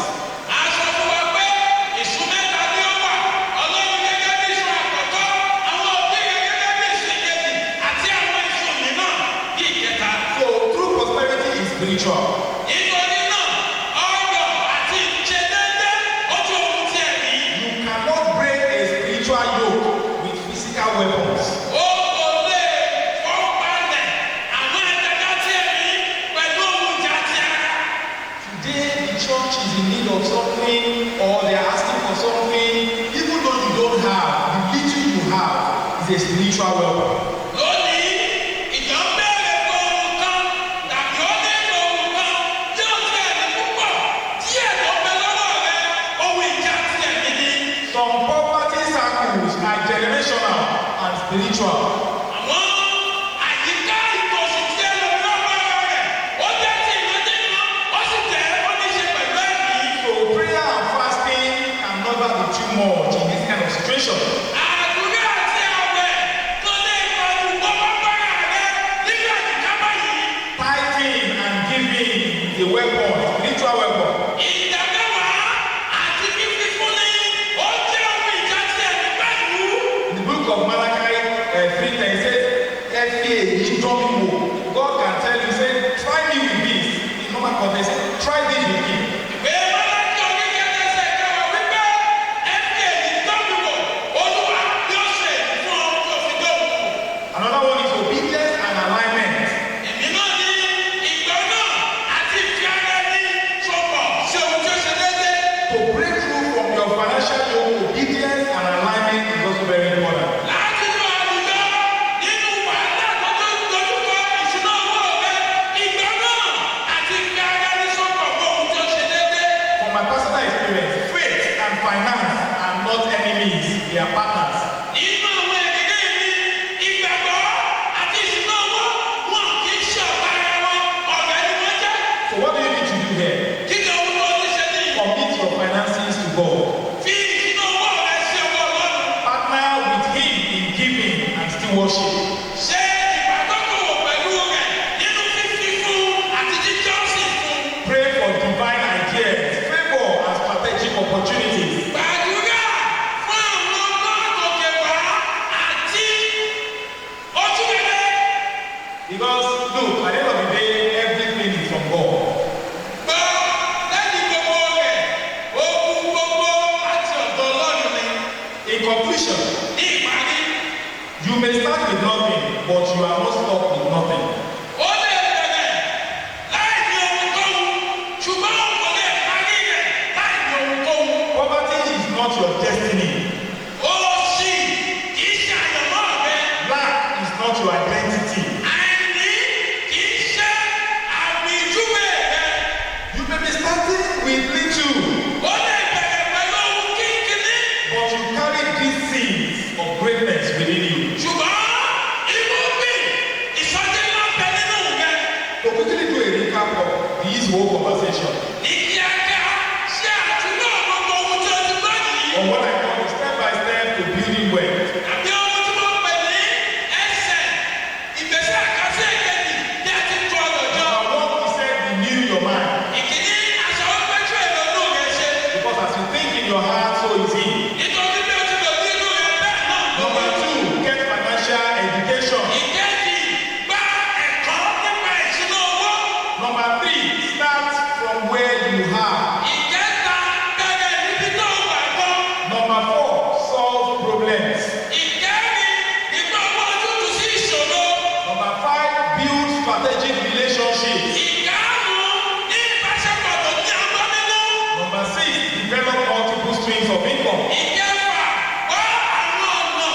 A sọ fún wa pé ìsun mẹ́ta ni ó wà, Ọlọ́run gẹ́gẹ́ bí ìsun àkọ́kọ́, àwọn òbí rẹ̀ gẹ́gẹ́ bí ìsun ìkejì, àti àwọn ìsun mìíràn bí ìkẹta. So true prosperity is spiritual. Nítorí náà, ọ̀rọ̀ àti ìṣedéédé ó jẹ́ ohun tí ẹ̀mí. You cannot break a spiritual yoke with physical weapons. Ó kò lè fọ́palẹ̀ àwọn àjàgà tí ẹ̀mí pẹ̀lú ohun ìjà ti ara. Today, the church is in need of something, or they are asking for something, even though you don't have, the little you have is a spiritual weapon. Lónìí, ìjọ ń béèrè fún ohun kan tàbí ó nílò ohun kan tí ó ti ẹ̀mí púpọ̀ díẹ̀ tó bẹ lọ́wọ́ rẹ, ohun ìjà ti ẹ̀mí ni. Some poverty circles are generational and spiritual. Àwọn àyíká ìtòsí tí ẹ lò lọ́wọ́ rẹ̀, ó jẹ́ ti ìrandíran, ó sì jẹ́ ó ní ṣe pẹ̀lú ẹ̀mí. So prayer and fasting can never be too much in this kind of situation. Àdúrà àti àwẹ̀ tó lè pàdù gbọ́gbọ́gbọ́ra rẹ nígbà àyíká báyìí. Tithing and giving is a weapon, spiritual weapon. Ìjà mẹ́wàá àti fífi fúnni, ó jẹ́ ohun ìjà ti ẹ̀mí pẹ̀lú. In the book of Malachi 3:10 says, "Ẹ fi èyí dán mi wò." God can tell you, say, "Try me with this." In normal context, say, "Try this with me." Ìwé Málákì orí kẹtẹsẹ̀ kẹwàá wípé ẹ fi èyí dán mi wò, Olúwa yóò ṣe èyí fún ọ tó fi dán mi wò. Another one is obedience and alignment. Èmi náà ní ìgbọ́ náà àti ìfi ara ẹni sọ̀pọ̀ sí ohun tí ó ṣe déédéé. To break through from your financial yoke, obedience and alignment is also very important. Láti inú àwùjọ nínú wàhálà tó dojúkọ ìṣúná owó rẹ, ìgbọ́ náà àti ìfi ara ẹni sọ̀pọ̀ mọ́ ohun tí ó ṣe déédéé. From my personal experience, faith and finance are not enemies, they are partners. Nínú àwọn ìrírí mi, ìgbàgbọ́ àti ìṣúná owó wọn kì í ṣe ọ̀tá ara wọn, ọ̀rẹ́ ni wọ́n jẹ́. So what do you need to do here? Kí ni ohun tó ní ṣe ní? Commit your finances to God. Fi ìṣúná owó rẹ sí ọwọ́ Ọlọ́run. Partner with Him in giving and stewardship. Ṣé ìbádọ́kòwò pẹ̀lú rẹ̀ nínú fífi fún àti jíjọ́sìn fún. Pray for divine ideas, favor and strategic opportunities. Gbàdúrà fún àwọn ọgbọ́n àtòkè wá àti ojú rere. Because look, at the end of the day, everything is from God. Gbọ́ lẹ́yìn gbogbo rẹ̀, ohun gbogbo láti ọ̀dọ̀ Ọlọ́run ni. In conclusion, Ní You may start with nothing, but you are not stuck with nothing. Ó lè bẹ̀rẹ̀ láì ní ohunkóhun, ṣùgbọ́n kò lè parí rẹ̀ láì ní ohunkóhun. Poverty is not your destiny. Òṣì kì í ṣe àyànmọ́ rẹ. Lack is not your identity. Àìní kì í ṣe àmì ìjúwe rẹ. You may be starting with little, Ó lè bẹ̀rẹ̀ pẹ̀lú ohun kínkínní. but you carry these seeds of greatness within you. Ṣùgbọ́n irúgbìn ìsọjí ńlá bẹ nínú rẹ. To quickly do a recap of this whole conversation, Ní kíákíá ṣe àtúnlọ̀ gbogbo ohun tí o ti gbọ́ yìí. or what I call the step-by-step to building wealth. Àbí ohun tí wọ́n pè ní ẹsẹ̀ ìgbésẹ̀ àkásí èkejì bí a ti ń tu ọ̀rọ̀ jọ. Number one, he said, renew your mind. Ìkíní aṣọ ọgbẹ́jú ìrònú rẹ ṣe. Because as you think in your heart, so is he. Nítorí bí o ti lò ní inú rẹ bẹ́ẹ̀ náà ló Number wí. two, get financial education. Ìkejì gba ẹ̀kọ́ nípa ìṣúná owó. Number three, start from where you are. Ìkẹta bẹ̀rẹ̀ níbi tó wà gan. Number four, solve problems. Ìkẹrin ìgbà owó ojútùú sí ìṣòro. Number five, build strategic relationships. Ìkarùn-ún ní ìbáṣepọ̀ tó ní ọgbọ́n nínú. Number six, develop multiple streams of income. Ìkẹfà wá àwọn ọ̀nà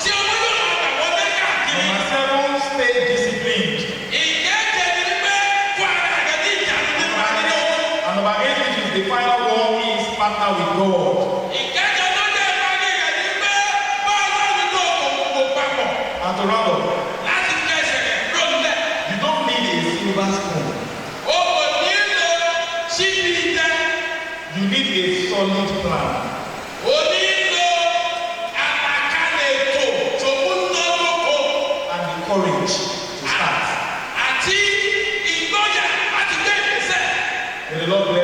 tí owó yóò máa gbà wọlé káàkiri. Number seven, stay disciplined. Ìkẹjẹ ni pé fún ara rẹ ní ìyàrá nípa nínú owó. And number eight, which is the final one, is partner with God. Ìkẹjọ tó jẹ́ ìpàdé rẹ̀ ni pé bá Ọlọ́run tó òkòkò papọ̀ And to round up, láti kẹsẹ̀ rẹ̀ lónìí. you don't need a silver spoon. O kò nílò síbi ìjẹ. You need a solid plan. O nílò àlàkalẹ̀ ètò tó múnádóko And the courage to start. àti ìgboyà láti gbé ìgbésẹ̀. May the Lord bless